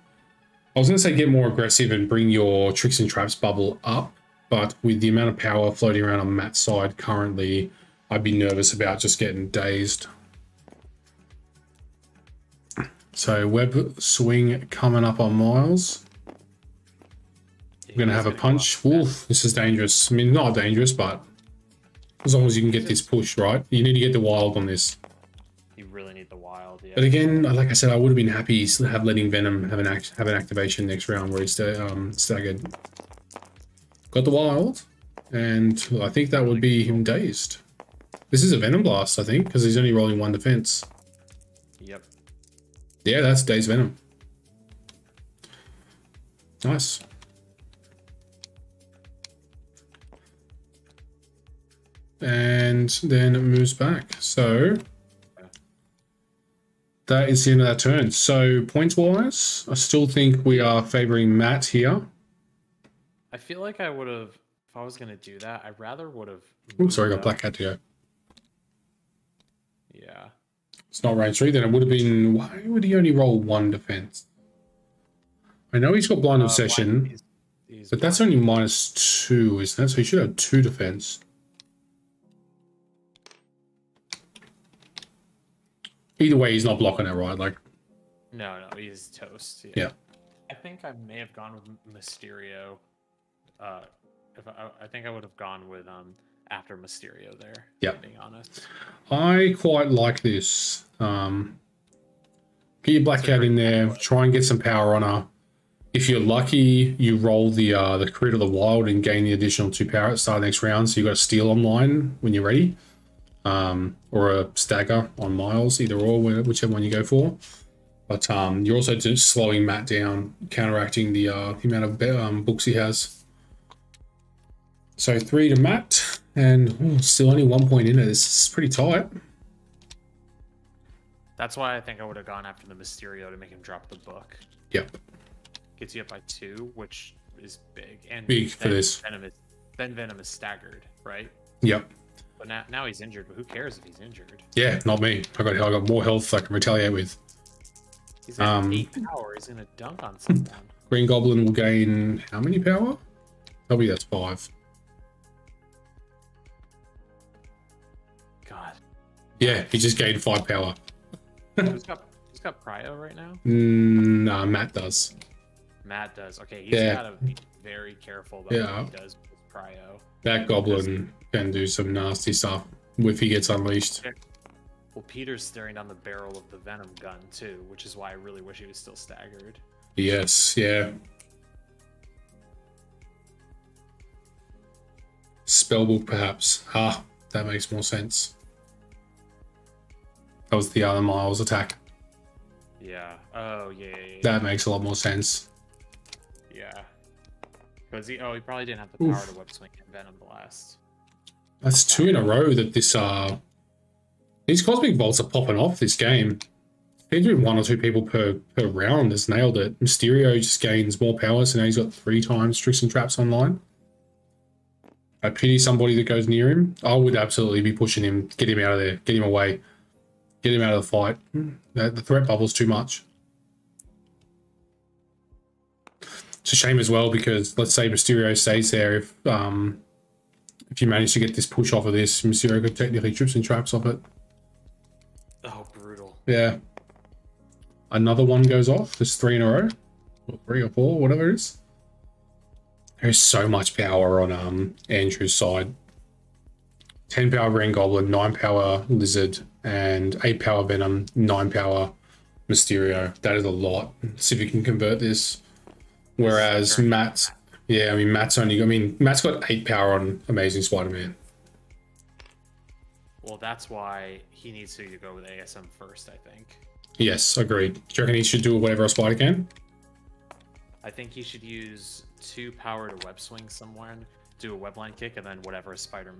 I was going to say get more aggressive and bring your Tricks and Traps bubble up, but with the amount of power floating around on Matt's side currently, I'd be nervous about just getting dazed. So web swing coming up on Miles. We're going to have a punch. Oof, this is dangerous. I mean, not dangerous, but as long as you can get this push, right? You need to get the wild on this. You really need the wild, yeah. But again, like I said, I would have been happy to have letting Venom have an activation next round where he's staggered. Got the wild, and I think that would be him dazed. This is a Venom Blast, I think, because he's only rolling 1 defense. Yep. Yeah, that's dazed Venom. Nice. And then it moves back. So that is the end of that turn. So points-wise, I still think we are favoring Matt here. I feel like I would have, if I was going to do that, I rather would have. Oh, sorry, I got Black Cat to go. Yeah. It's not range 3, then it would have been... Why would he only roll 1 defense? I know he's got Blind Obsession, but that's only -2, isn't it? So he should have 2 defense. Either way, he's not blocking it, right? Like, No, he's toast. Yeah. I think I may have gone with Mysterio. If I think I would have gone with after Mysterio there. Yeah. To be honest. I quite like this. Get your Black Cat in there. Try and get some power on her. If you're lucky, you roll the crit of the wild and gain the additional 2 power at the start of the next round. So you got a steal online when you're ready. Or a stagger on Miles, either or, whichever one you go for. But you're also just slowing Matt down, counteracting the amount of books he has. So 3 to Matt, and still only 1 point in it. This is pretty tight. That's why I think I would have gone after the Mysterio to make him drop the book. Yep. Gets you up by 2, which is big. And Big for this. Venom is staggered, right? Yep. But now he's injured, but who cares if he's injured? Yeah, not me. I got more health I can retaliate with. He's got 8 power. He's gonna dunk on someone. Green Goblin will gain how many power? Probably that's 5. God. Yeah, he just gained 5 power. Who's got Prio right now? Nah, Matt does. Matt does. Okay, he's gotta be very careful about what he does with Prio. That Goblin can do some nasty stuff if he gets unleashed. Well, Peter's staring down the barrel of the Venom gun too, which is why I really wish he was still staggered. Yes, yeah. Spellbook, perhaps. Ah, that makes more sense. That was the other Miles attack. Yeah. Oh, yeah. That makes a lot more sense. Yeah. Because he probably didn't have the power to Web Swing and Venom Blast. That's 2 in a row that these Cosmic Bolts are popping off this game. They're doing 1 or 2 people per round has nailed it. Mysterio just gains more power, so now he's got 3 times Tricks and Traps online. I pity somebody that goes near him. I would absolutely be pushing him, get him out of there, get him away, get him out of the fight. The threat bubble's too much. It's a shame as well because let's say Mysterio stays there. If you manage to get this push off of this, Mysterio could technically Trips and Traps off it. Oh, brutal. Yeah. Another one goes off. There's 3 in a row. Or 3 or 4, whatever it is. There's so much power on Andrew's side. 10 power Green Goblin, 9 power Lizard, and 8 power Venom, 9 power Mysterio. That is a lot. See if you can convert this. Whereas Matt's Matt's got 8 power on Amazing Spider-Man. Well, that's why he needs to go with ASM first, I think. Yes, agreed. Do you reckon he should do whatever a spider can? I think he should use 2 power to web swing someone, do a webline kick, and then whatever spider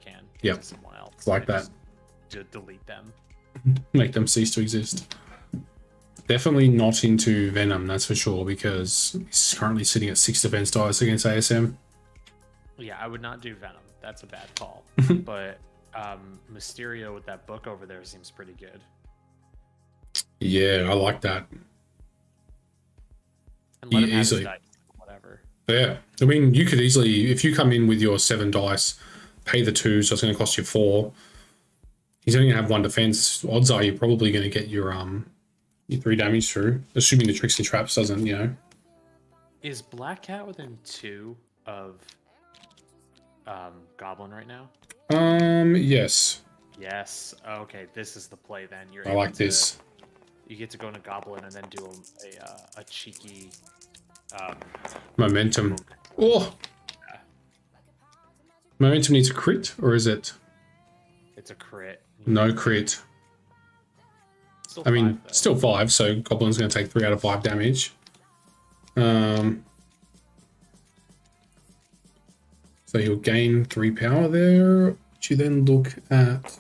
can to someone else. Like that. To delete them. Make them cease to exist. Definitely not into Venom, that's for sure, because he's currently sitting at 6 defense dice against ASM. Yeah, I would not do Venom. That's a bad call. But Mysterio with that book over there seems pretty good. Yeah, I like that. And let him have his dice, whatever. Yeah, I mean, you could easily, if you come in with your 7 dice, pay the 2, so it's going to cost you 4. He's only going to have 1 defense. Odds are you're probably going to get your 3 damage through, assuming the Tricks and Traps doesn't, Is Black Cat within 2 of Goblin right now? Yes. Yes. Okay, this is the play then. You're I able like to, this. You get to go into Goblin and then do a cheeky Momentum. Oh! Momentum needs a crit, or is it? It's a crit. No crit. Still I mean, 5, though. still 5, so Goblin's going to take 3 out of 5 damage. So he'll gain 3 power there, which you then look at...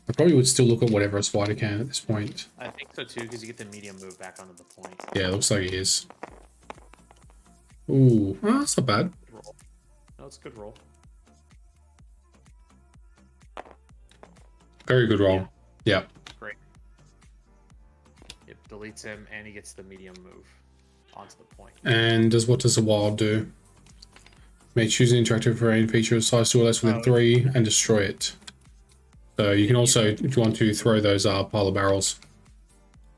I probably would still look at whatever a spider can at this point. I think so too, because you get the medium move back onto the point. Yeah, it looks like it is. Ooh, oh, that's not bad. Good roll. No, it's a good roll. Very good roll. Yeah. Great. It deletes him, and he gets the medium move onto the point. And what does the wild do? May choose an interactive terrain feature of size 2 or less within 3 and destroy it. So you can also, if you want to, throw those pile of barrels.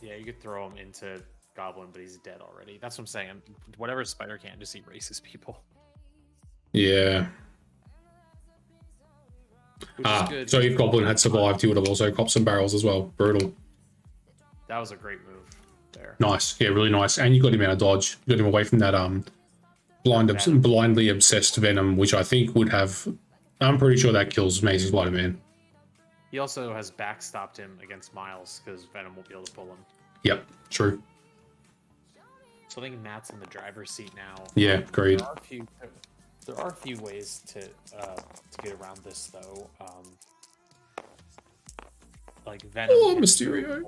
Yeah, you could throw him into Goblin, but he's dead already. That's what I'm saying. Whatever spider can just erases people. Yeah. Which is good. So if Goblin had survived, he would have also copped some barrels as well. Brutal. That was a great move there. Nice. Yeah, really nice. And you got him out of dodge. You got him away from that blindly obsessed venom, which I think would have... I'm pretty sure that kills Amazing Spider-Man. He also has backstopped him against Miles because Venom won't be able to pull him. Yep, true. So I think Matt's in the driver's seat now. Yeah, agreed. There are a few ways to get around this though. Like Venom Mysterio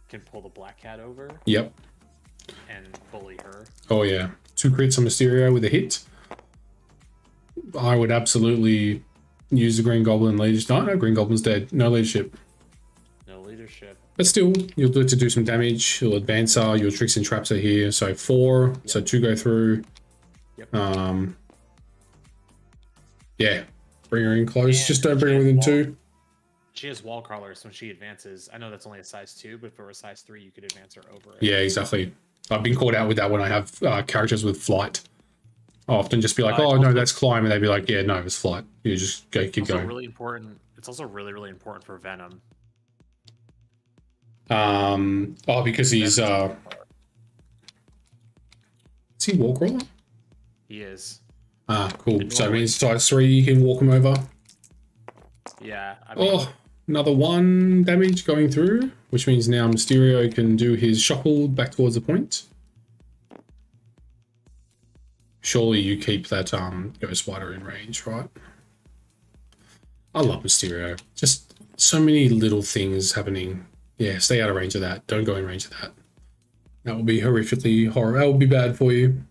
can pull the Black Cat over. Yep. And bully her. Oh yeah, 2 crits on Mysterio with a hit. I would absolutely use the Green Goblin leadership. No, Green Goblin's dead. No leadership. No leadership. But still, you'll do it to do some damage. You'll advance her. Your tricks and traps are here. So 4. Yep. So 2 go through. Yep. Yeah. Bring her in close. And just don't bring her within 2. She has wall crawlers when she advances. I know that's only a size 2, but if it were a size 3, you could advance her over it. Yeah, exactly. I've been caught out with that when I have characters with flight. I often just be like, oh, no, that's climb. And they'd be like, yeah, no, it's flight. You just keep going. Really important. It's also really, really important for Venom. Because he's... Is he Wallcrawler? He is. Cool. So it means size 3, you can walk him over. Yeah. I mean, another 1 damage going through, which means now Mysterio can do his shuffle back towards the point. Surely you keep that Ghost Spider in range, right? I love Mysterio. Just so many little things happening. Yeah, stay out of range of that. Don't go in range of that. That will be horrifically horrible. That will be bad for you.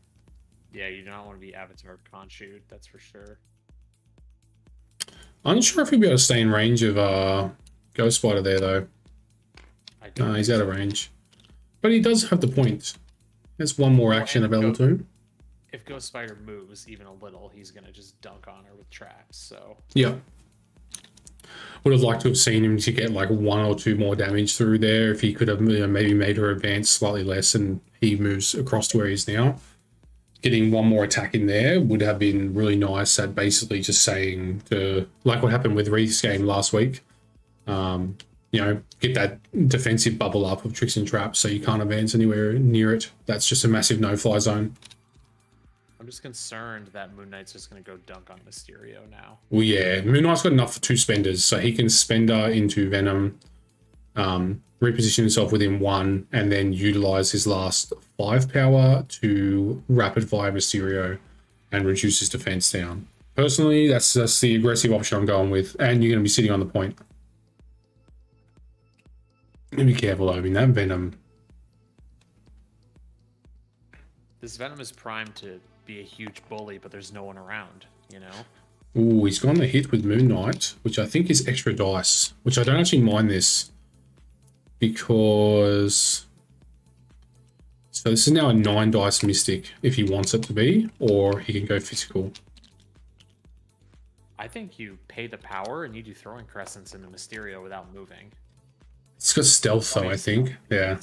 Yeah, you don't want to be Avatar Khonshu, that's for sure. I'm not sure if he'll be able to stay in range of Ghost Spider there, though. No, he's out of range. But he does have the point. There's 1 more action available to him. If Ghost Spider moves even a little, he's going to just dunk on her with traps, so... Yeah. Would have liked to have seen him to get like 1 or 2 more damage through there if he could have maybe made her advance slightly less and he moves across to where he is now. Getting 1 more attack in there would have been really nice at basically just saying to, like what happened with Wreath's game last week, get that defensive bubble up of tricks and traps so you can't advance anywhere near it. That's just a massive no-fly zone. I'm just concerned that Moon Knight's just going to go dunk on Mysterio now. Well, yeah, Moon Knight's got enough for 2 spenders, so he can spend her into Venom, reposition himself within 1, and then utilize his last 5 power to rapid fire Mysterio and reduce his defense down. Personally, that's the aggressive option I'm going with, and you're going to be sitting on the point. And be careful, though. I mean, that Venom... This Venom is primed to be a huge bully, but there's no one around, you know? Ooh, he's gone the hit with Moon Knight, which I think is extra dice, which I don't actually mind this because... So this is now a 9 dice Mystic if he wants it to be, or he can go physical. I think you pay the power and you do throwing crescents into Mysterio without moving. It's got stealth though, I think. Yeah.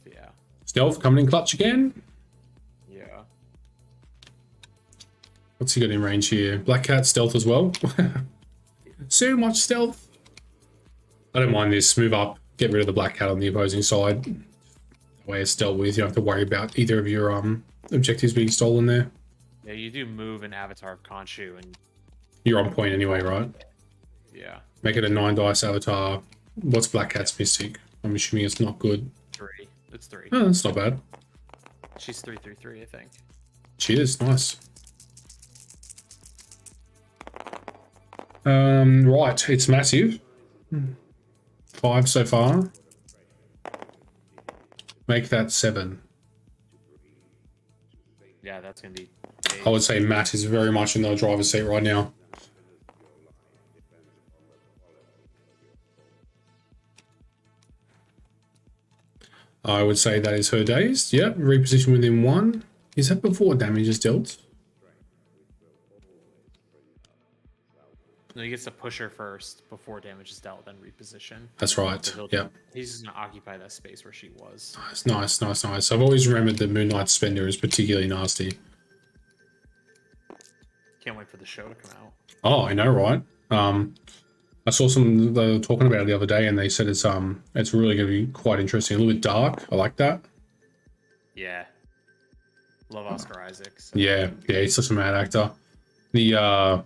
Yeah. Stealth coming in clutch again? Yeah. What's he got in range here? Black Cat stealth as well. So much stealth. I don't mind this. Move up. Get rid of the Black Cat on the opposing side. That way it's dealt with. You don't have to worry about either of your objectives being stolen there. Yeah, you do move an Avatar of Khonshu, and You're on point anyway, right? yeah, Make it a 9 dice Avatar. What's Black Cat's mystic? I'm assuming it's not good. 3. It's 3. Oh, that's not bad. She's 3/3/3, I think. Cheers, nice. Right, it's massive. 5 so far. Make that 7. Yeah, that's gonna be. I would say Matt is very much in the driver's seat right now. I would say that is her dazed. Yep, reposition within 1. Is that before damage is dealt? No, he gets to push her first before damage is dealt, then reposition. That's right. So Yep. He's just gonna occupy that space where she was. Nice, nice, nice, nice. I've always remembered that Moonlight Spender is particularly nasty. Can't wait for the show to come out. Oh, I know, right? I saw some they were talking about it the other day, and they said it's really going to be quite interesting. A little bit dark. I like that. Yeah. Love Oscar Isaac. So. Yeah, he's such a mad actor. The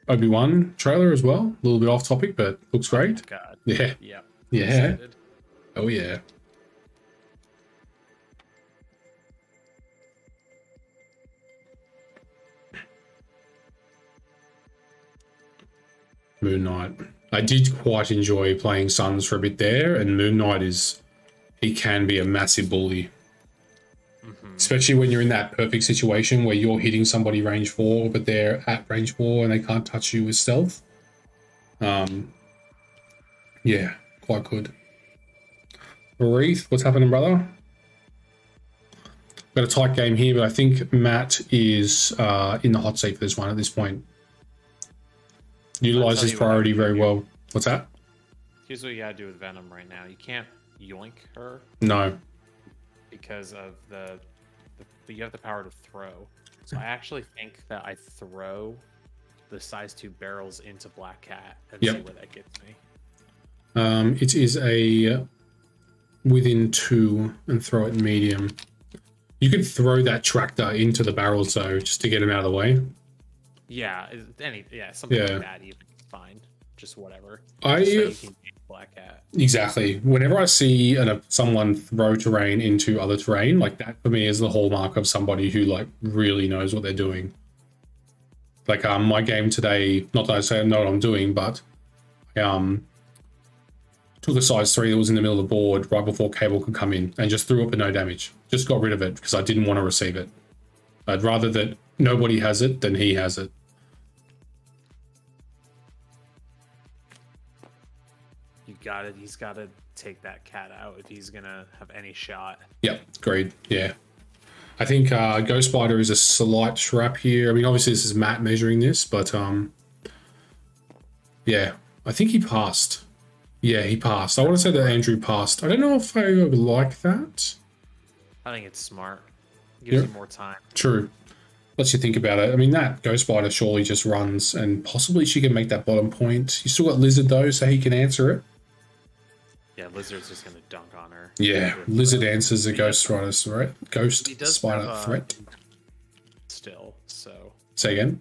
Obi-Wan trailer as well. A little bit off topic, but looks great. God. Yeah, Yeah. yeah. Excited. Oh yeah. Moon Knight. I did quite enjoy playing Suns for a bit there, and Moon Knight he can be a massive bully. Especially when you're in that perfect situation where you're hitting somebody range 4, but they're at range 4 and they can't touch you with stealth. Yeah, quite good. Reith, what's happening, brother? Got a tight game here, but I think Matt is in the hot seat for this one at this point. Utilize his priority very well. What's that? Here's what you gotta do with Venom right now. You can't yoink her No. because of the you have the power to throw. So I actually think that I throw the size 2 barrels into Black Cat and see where that gets me. It is a within 2 and throw it medium. You could throw that tractor into the barrels though, just to get him out of the way. Yeah, something like that even fine. Just whatever. Just so you can beat Black Cat. Exactly. Whenever I see someone throw terrain into other terrain, like that for me is the hallmark of somebody who like really knows what they're doing. Like my game today, not that I say I know what I'm doing, but I took a size 3 that was in the middle of the board right before Cable could come in and just threw it for no damage. Just got rid of it because I didn't want to receive it. I'd rather that nobody has it than he has it. He's got to take that cat out if he's gonna have any shot. Yep, agreed. Yeah, I think Ghost Spider is a slight trap here. I mean, obviously this is Matt measuring this, but yeah, I think he passed. Yeah, he passed. I want to say that Andrew passed. I don't know if I would like that. I think it's smart. Gives you more time. True. Lets you think about it. I mean, that Ghost Spider surely just runs, and possibly she can make that bottom point. You still got Lizard though, so he can answer it. Yeah, Lizard's just gonna dunk on her. Yeah, Lizard answers a Ghost Spider threat. Ghost Spider threat. Still, so. Say again.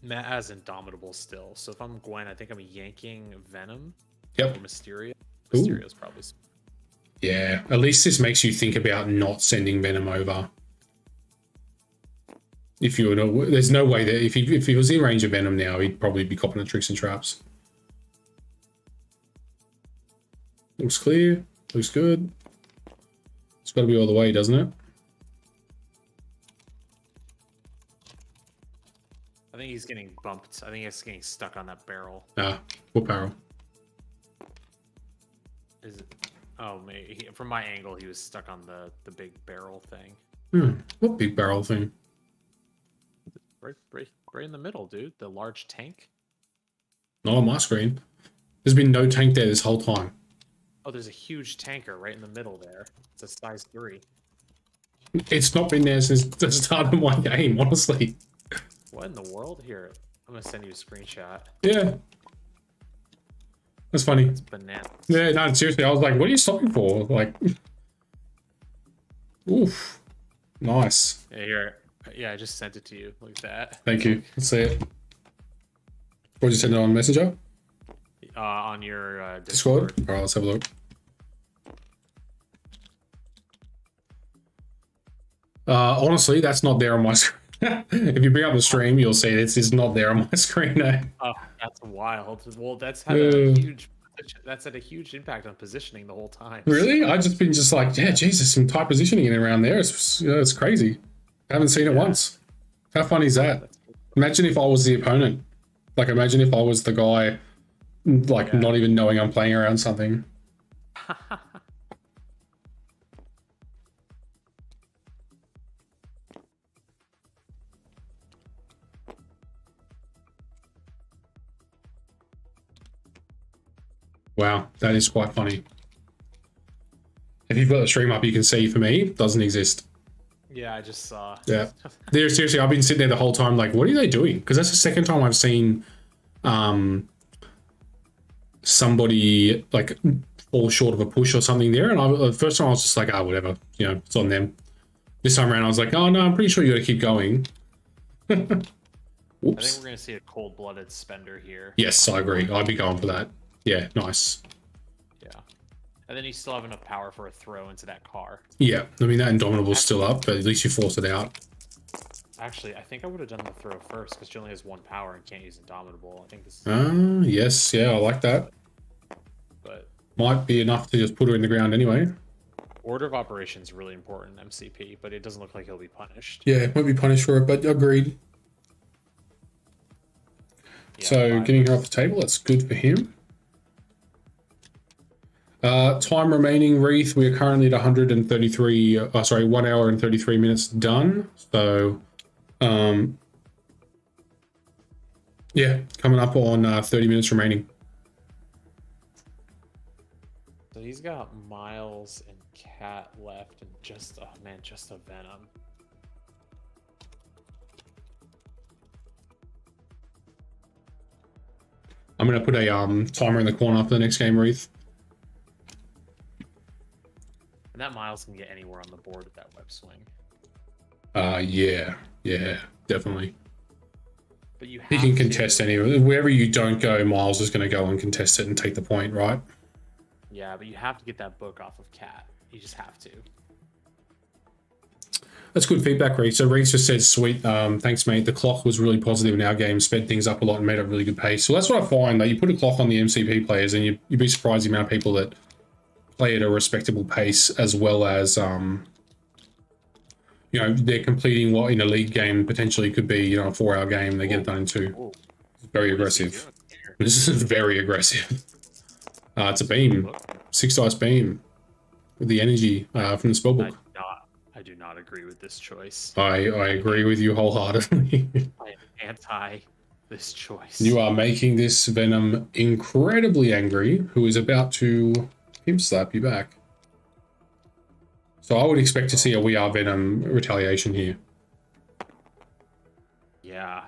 Matt has Indomitable still, so if I'm Gwen, I think I'm yanking Venom. Yep. Or Mysterio. Mysterio's probably. Yeah, at least this makes you think about not sending Venom over. If you were to, there's no way that if he was in range of Venom now, he'd probably be copping the tricks and traps. Looks clear. Looks good. It's got to be all the way, doesn't it? I think he's getting bumped. I think he's getting stuck on that barrel. Ah, what barrel? Is it? Oh, maybe from my angle, he was stuck on the big barrel thing. What big barrel thing? Right in the middle, dude. The large tank. Not on my screen. There's been no tank there this whole time. Oh, there's a huge tanker right in the middle there. It's a size 3. It's not been there since the start of my game, honestly. What in the world? Here, I'm gonna send you a screenshot. Yeah. That's funny. It's bananas. Yeah, no, seriously, I was like, what are you stopping for? Like, oof. Nice. Yeah, here. Yeah, I just sent it to you. Look at that. Thank you. Let's see it. Or did you send it on Messenger? On your Discord? Discord. All right, let's have a look. Honestly, that's not there on my screen. If you bring up the stream, you'll see it's not there on my screen. No. Oh, that's wild. Well, that's had a huge. That's had a huge impact on positioning the whole time. Really? I've just been like, yeah, Jesus, some tight positioning in around there. It's crazy. I haven't seen it once. How funny is that? Imagine if I was the opponent. Like, imagine if I was the guy, like, not even knowing I'm playing around something. Wow, that is quite funny. If you've got the stream up, you can see for me, it doesn't exist. Yeah, I just saw. Yeah. Seriously, I've been sitting there the whole time like, what are they doing? Because that's the second time I've seen somebody like fall short of a push or something there. And the first time I was just like, oh, whatever, you know, it's on them. This time around, I was like, oh, no, I'm pretty sure you got to keep going. I think we're Oops. going to see a cold-blooded spender here. Yes, I agree. I'd be going for that. Yeah, nice. Yeah. And then you still have enough power for a throw into that car. Yeah, I mean, that Indomitable's still up, but at least you forced it out. Actually, I think I would have done the throw first because she only has 1 power and can't use Indomitable. I think this is... Yes, yeah, I like that. But might be enough to just put her in the ground anyway. Order of operations is really important in MCP, but it doesn't look like he'll be punished. Yeah, won't be punished for it, but agreed. Yeah, so getting her off the table, that's good for him. Time remaining, Wreath, we are currently at 133, 1 hour and 33 minutes done. So, yeah, coming up on 30 minutes remaining. So he's got Miles and Cat left and just, oh man, just a Venom. I'm going to put a timer in the corner for the next game, Wreath. And that Miles can get anywhere on the board with that web swing. Yeah, definitely. But you have He can contest anywhere. Wherever you don't go, Miles is going to go and contest it and take the point, right? Yeah, but you have to get that book off of Cat. You just have to. That's good feedback, Reese. So Reese just said, sweet, thanks, mate. The clock was really positive in our game, sped things up a lot and made a really good pace. So that's what I find, that you put a clock on the MCP players and you'd be surprised the amount of people that play at a respectable pace, as well as, you know, they're completing what in a league game potentially could be, you know, a 4-hour game. They get it done in 2. It's very aggressive. This is very aggressive. It's a beam, 6 dice beam with the energy from the spellbook. I do not agree with this choice. I agree with you wholeheartedly. I am anti this choice. You are making this Venom incredibly angry, who is about to him slap you back. So I would expect to see a We Are Venom retaliation here. Yeah.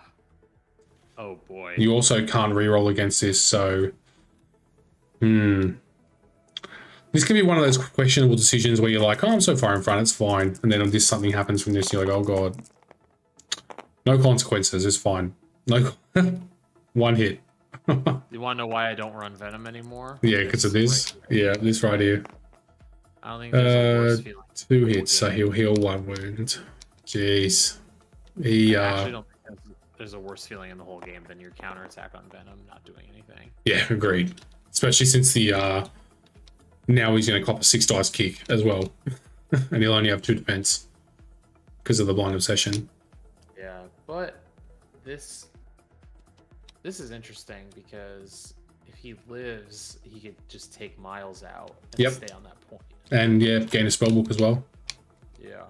Oh boy. You also can't reroll against this, so... This could be one of those questionable decisions where you're like, oh, I'm so far in front, it's fine. And then this something happens from this, you're like, oh god. No consequences, it's fine. No, 1 hit. You want to know why I don't run Venom anymore? Yeah, because of this. Yeah, this right here. I don't think there's a worse feeling. 2 hits, so he'll heal 1 wound. Jeez. I actually don't think there's a worse feeling in the whole game than your counterattack on Venom not doing anything. Yeah, agreed. Especially since the now he's going to cop a 6 dice kick as well. And he'll only have 2 defense because of the blind obsession. Yeah, but this is interesting because if he lives, he could just take Miles out and stay on that point. And yeah, gain a spellbook as well. Yeah.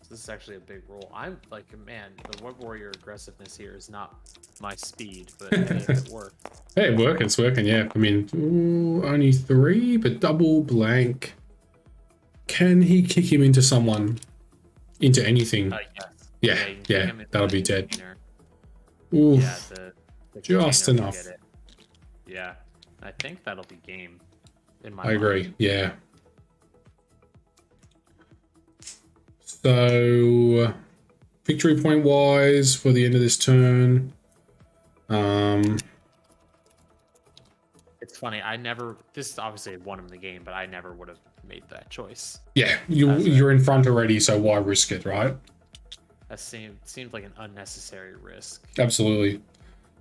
So this is actually a big roll. I'm like, man, the Web Warrior aggressiveness here is not my speed, but it worked. Hey, it's working, yeah. I mean, ooh, only 3, but double blank. Can he kick him into someone? Into anything? Yes. Yeah, you can kick yeah, him into that'll the be dead. container. Oof. Yeah, the Just container will enough. get it. Yeah, I think that'll be game. In my I agree. mind. Yeah. So, victory point wise for the end of this turn. It's funny. This obviously won him the game, but I never would have made that choice. Yeah, you're in front already, so why risk it, right? That seemed like an unnecessary risk. Absolutely.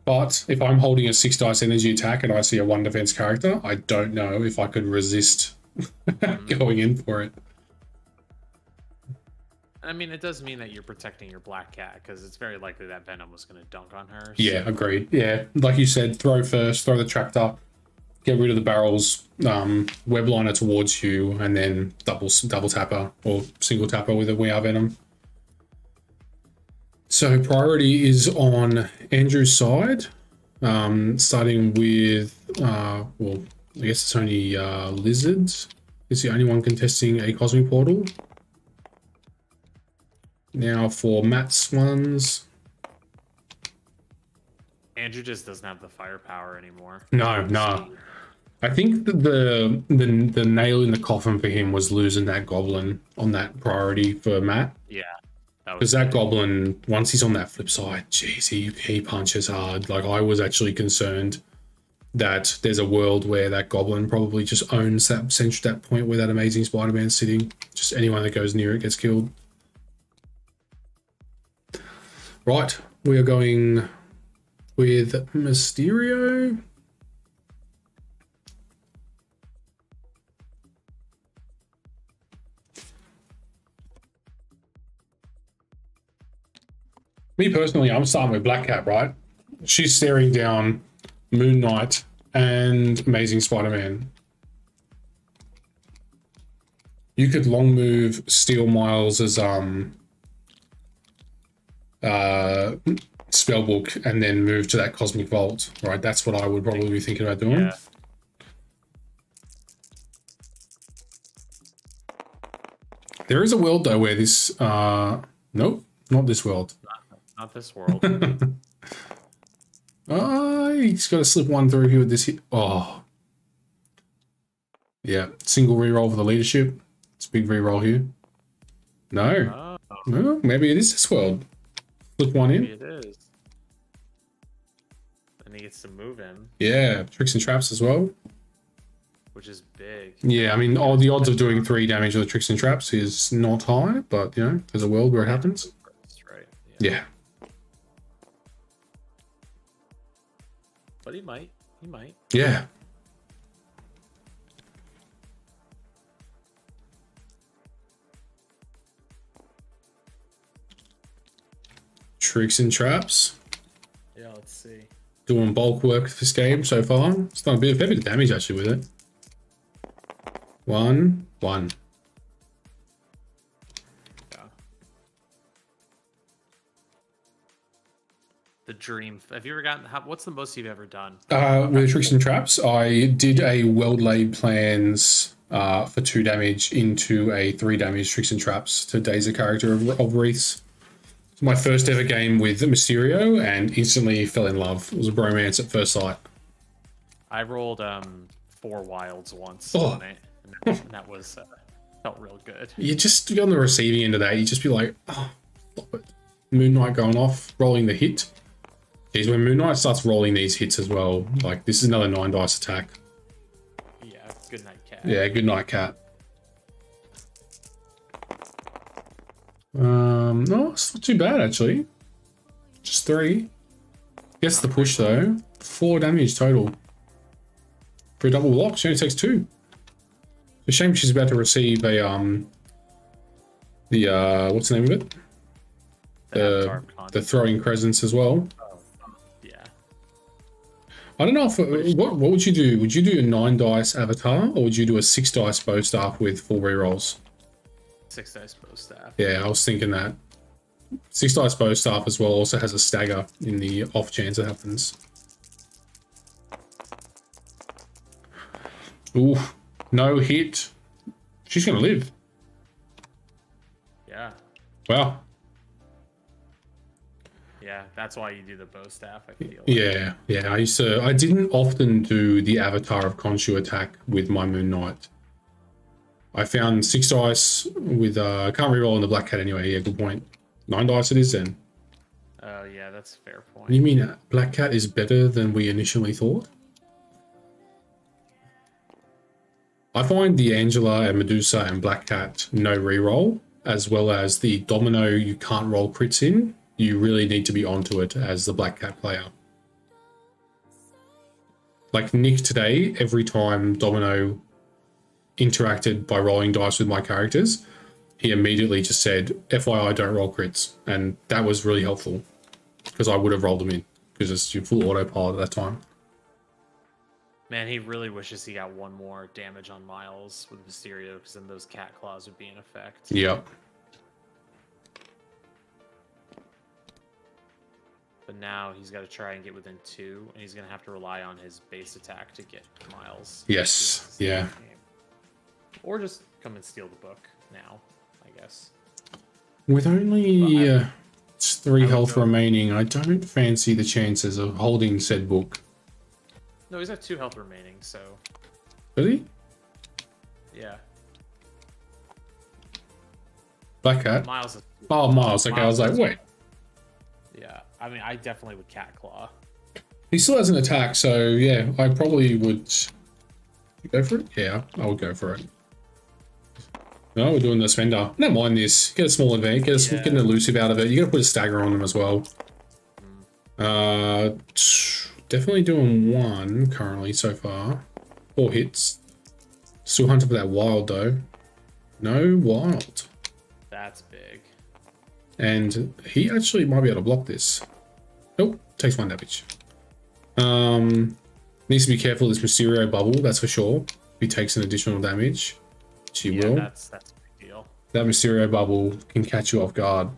But if I'm holding a 6 dice energy attack and I see a 1 defense character, I don't know if I could resist going in for it. I mean, it does mean that you're protecting your black cat because it's very likely that Venom was going to dunk on her. Yeah, agreed. Yeah, like you said, throw first, throw the tractor, get rid of the barrels, web liner towards you, and then double tapper or single tapper with a We Are Venom. So priority is on Andrew's side, starting with, well, I guess it's only Lizards. Is the only one contesting a Cosmic Portal. Now for Matt's ones. Andrew just doesn't have the firepower anymore. No. I think that the nail in the coffin for him was losing that goblin on that priority for Matt. Yeah. Because that goblin, once he's on that flip side, geez, he punches hard. Like, I was actually concerned that there's a world where that goblin probably just owns that point where that Amazing Spider-Man's sitting. Just anyone that goes near it gets killed. Right, we are going with Mysterio. Me personally, I'm starting with Black Cat, right? She's staring down Moon Knight and Amazing Spider-Man. You could long move Steel Miles as spellbook and then move to that Cosmic Vault, right? That's what I would probably be thinking about doing. Yeah. There is a world though where this nope, not this world. Not this world. He's got to slip one through here with this hit. Oh. Yeah, single reroll for the leadership. It's a big reroll here. No. Oh, Well, maybe it is this world. Flip one maybe in. it is. And he gets to move him, Yeah, tricks and traps as well. which is big. Yeah, I mean, the odds of doing 3 damage with the tricks and traps is not high, but, you know, there's a world where it happens. Right. Yeah. But he might. He might. Yeah. Tricks and traps. Yeah, let's see. Doing bulk work this game so far. It's done a fair bit of damage actually with it. 1, 1. Yeah. The dream. Have you ever gotten? What's the most you've ever done? With tricks and traps, I did a well-laid plans for 2 damage into a 3 damage tricks and traps to daze a character of Wreaths. It's my first ever game with Mysterio and instantly fell in love. It was a bromance at first sight. I rolled 4 wilds once Oh. on it, and that was felt real good. You just be on the receiving end of that. You just be like, oh, Moon Knight going off, rolling the hit. Geez, when Moon Knight starts rolling these hits as well, like this is another 9 dice attack. Yeah, good night, cat. Yeah, good night, cat. No, it's not too bad actually. Just 3. Gets the push though. 4 damage total. For a double block, she only takes 2. It's a shame she's about to receive a what's the name of it? Avatar The content. throwing crescents as well. Yeah. I don't know if what would you do? Would you do a 9 dice avatar or would you do a 6 dice bow staff with 4 rerolls? 6 dice bow staff. Yeah, I was thinking that. 6 dice bow staff as well also has a stagger in the off chance it happens. Ooh, no hit. She's gonna live. Wow. Yeah, that's why you do the bow staff, I feel. Yeah, yeah. I didn't often do the Avatar of Khonshu attack with my Moon Knight. I found 6 dice with can't reroll on the Black Cat anyway. Yeah, good point. 9 dice it is then. Oh yeah, that's a fair point. You mean Black Cat is better than we initially thought? I find the Angela and Medusa and Black Cat no reroll, as well as the Domino you can't roll crits in. You really need to be onto it as the Black Cat player. Like Nick today, every time Domino interacted by rolling dice with my characters, he immediately just said, FYI, don't roll crits. And that was really helpful because I would have rolled them in because it's your full autopilot at that time. Man, he really wishes he got one more damage on Miles with Mysterio because then those cat claws would be in effect. Yep. But now he's got to try and get within 2, and he's going to have to rely on his base attack to get Miles. Yes. Yeah. Or just come and steal the book now, I guess. With only 3 health go- remaining, I don't fancy the chances of holding said book. No, he's got 2 health remaining, so Really? yeah. Black Cat? Miles is... Oh, Miles. Okay, I was like, wait. Yeah, I mean, I definitely would cat claw. He still has an attack, so yeah, I probably would go for it. Yeah, I would go for it. No, we're doing the Spender. I don't mind this. Get a small advantage. Get an elusive out of it. You got to put a stagger on them as well. Definitely doing 1 currently so far. 4 hits. Still hunting for that wild though. No wild. That's big. And he actually might be able to block this. Nope, takes 1 damage. Needs to be careful of this Mysterio bubble, that's for sure. If he takes an additional damage, which he will. That's a big deal. That Mysterio bubble can catch you off guard.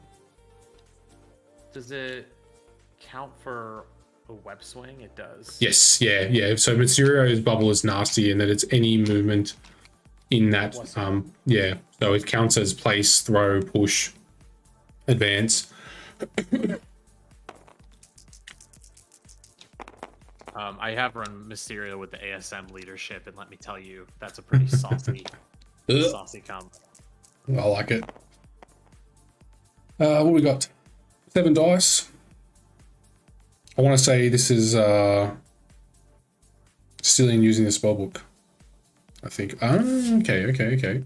Does it count for a web swing? It does. Yes, yeah. So Mysterio's bubble is nasty in that it's any movement in that, yeah. So it counts as place, throw, push, advance. I have run Mysterio with the ASM leadership, and let me tell you, that's a pretty saucy, saucy combo. I like it. What we got? 7 dice. I want to say this is Cillian using the spellbook. I think. Okay.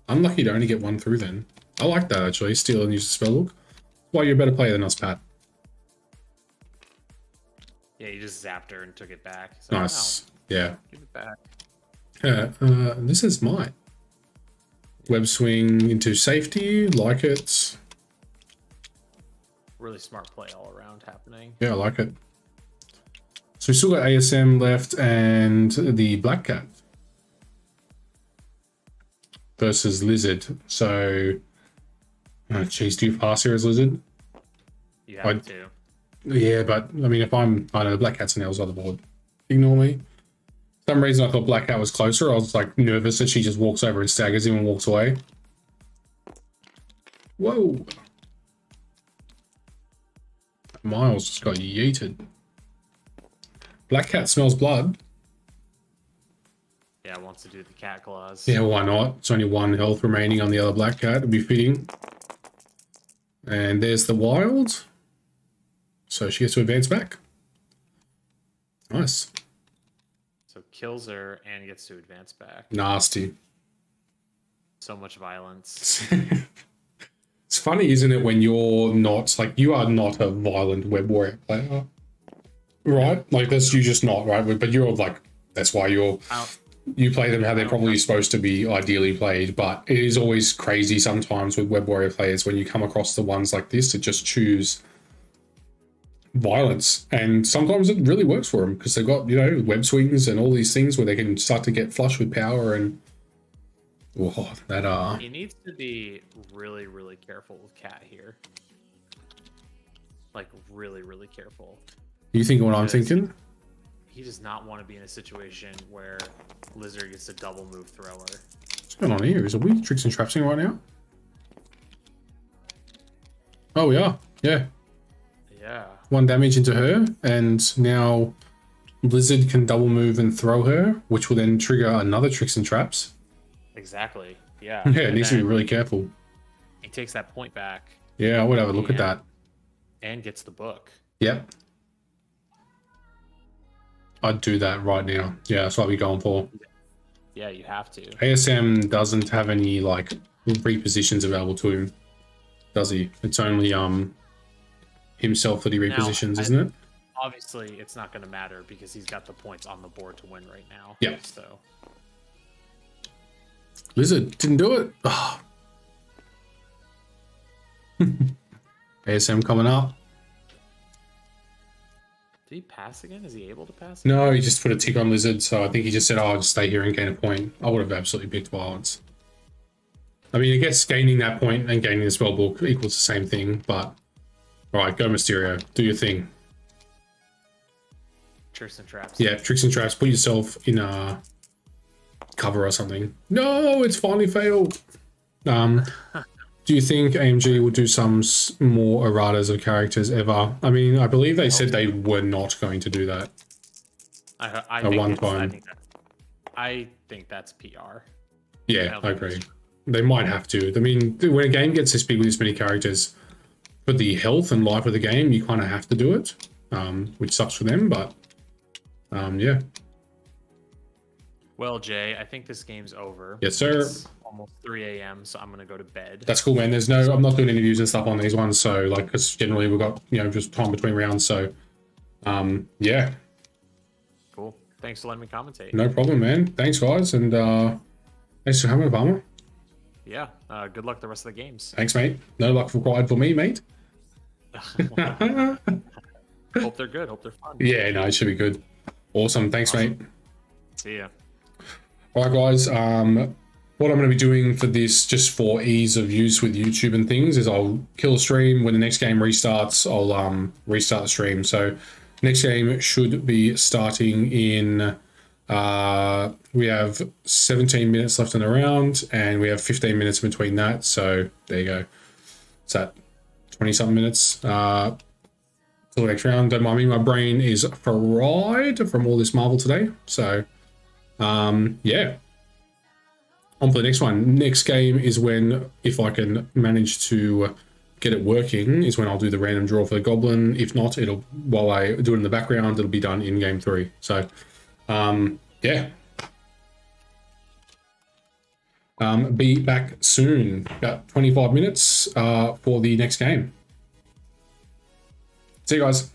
Unlucky to only get 1 through then. I like that actually. Steal and use the spellbook. Well, you're a better player than us, Pat. Yeah, you just zapped her and took it back. So, Nice. Yeah. give it back. This is mine. Web swing into safety. Like it. Really smart play all around happening. Yeah, I like it. So we still got ASM left and the Black Cat versus Lizard. So, geez, do you pass here as Lizard? You have to. Yeah, but I mean, if I know the Black Cat's nails on the board. Ignore me. For some reason I thought Black Cat was closer. I was like nervous that she just walks over and staggers him and walks away. Whoa. Miles just got yeeted. Black Cat smells blood. Yeah, wants to do the cat claws. Yeah, why not? It's only 1 health remaining on the other Black Cat. It'd be fitting. And there's the wild. So she gets to advance back. Nice. So kills her and gets to advance back. Nasty. So much violence. It's funny, isn't it, when you're not, like, you are not a violent web warrior player. Right? Like, that's you just not, right? But you're like, that's why you play them how they're probably supposed to be ideally played. But it is always crazy sometimes with web warrior players when you come across the ones like this that just choose violence. And sometimes it really works for them because they've got, web swings and all these things where they can start to get flush with power and He needs to be really, really careful with Cat here. Like, really, really careful. You thinking what I'm thinking? He does not want to be in a situation where Lizard gets a double move thrower. What's going on here? Is it weak tricks and trapsing right now? Oh, yeah. Yeah. Yeah. 1 damage into her, and now Blizzard can double move and throw her, which will then trigger another Tricks and Traps. Exactly. Yeah. Yeah, it And needs to be then really careful. he takes that point back Yeah, I would have a look at that. and gets the book. Yep. I'd do that right now. Yeah, that's what I'll be going for. Yeah, you have to. ASM doesn't have any like repositions available to him, does he? It's only himself that he repositions, isn't it? Obviously, it's not going to matter because he's got the points on the board to win right now. Yeah. So Blizzard didn't do it. Oh. ASM coming up. did he pass again? Is he able to pass? No, he just put a tick on Lizard, so I think he just said, "Oh, I'll just stay here and gain a point." I would have absolutely picked Violence. I mean, I guess gaining that point and gaining the spell book equals the same thing, but all right, go Mysterio, do your thing. Tricks and Traps. Yeah, Tricks and Traps. Put yourself in a cover or something. No, it's finally failed. Do you think AMG will do some more erratas of characters ever? I mean, I believe they said they were not going to do that. I At think one it's- time. I think that's PR. Yeah, I think agree. it's- They might have to. I mean, when a game gets this big with this many characters, for the health and life of the game, you kind of have to do it, which sucks for them, but yeah. Well, Jay, I think this game's over. Yes, sir. It's almost 3 a.m., so I'm going to go to bed. That's cool, man. I'm not doing interviews and stuff on these ones, so like, because generally we've got, just time between rounds, so yeah. Cool. Thanks for letting me commentate. No problem, man. Thanks, guys, and thanks for coming, Obama. Yeah. Good luck the rest of the games. Thanks, mate. No luck required for me, mate. Hope they're good. Hope they're fun. Yeah, no, it should be good. Awesome. Thanks, mate. See ya. All right, guys. What I'm going to be doing for this, just for ease of use with YouTube and things, is I'll kill a stream. When the next game restarts, I'll restart the stream. So next game should be starting in... we have 17 minutes left in the round, and we have 15 minutes between that. So there you go. It's at 20-something minutes. Till the next round. Don't mind me, my brain is fried from all this Marvel today. So, yeah. On for the next one. Next game is when, if I can manage to get it working, is when I'll do the random draw for the Goblin. If not, while I do it in the background, it'll be done in game 3. So, yeah. Be back soon. About 25 minutes for the next game. See you guys.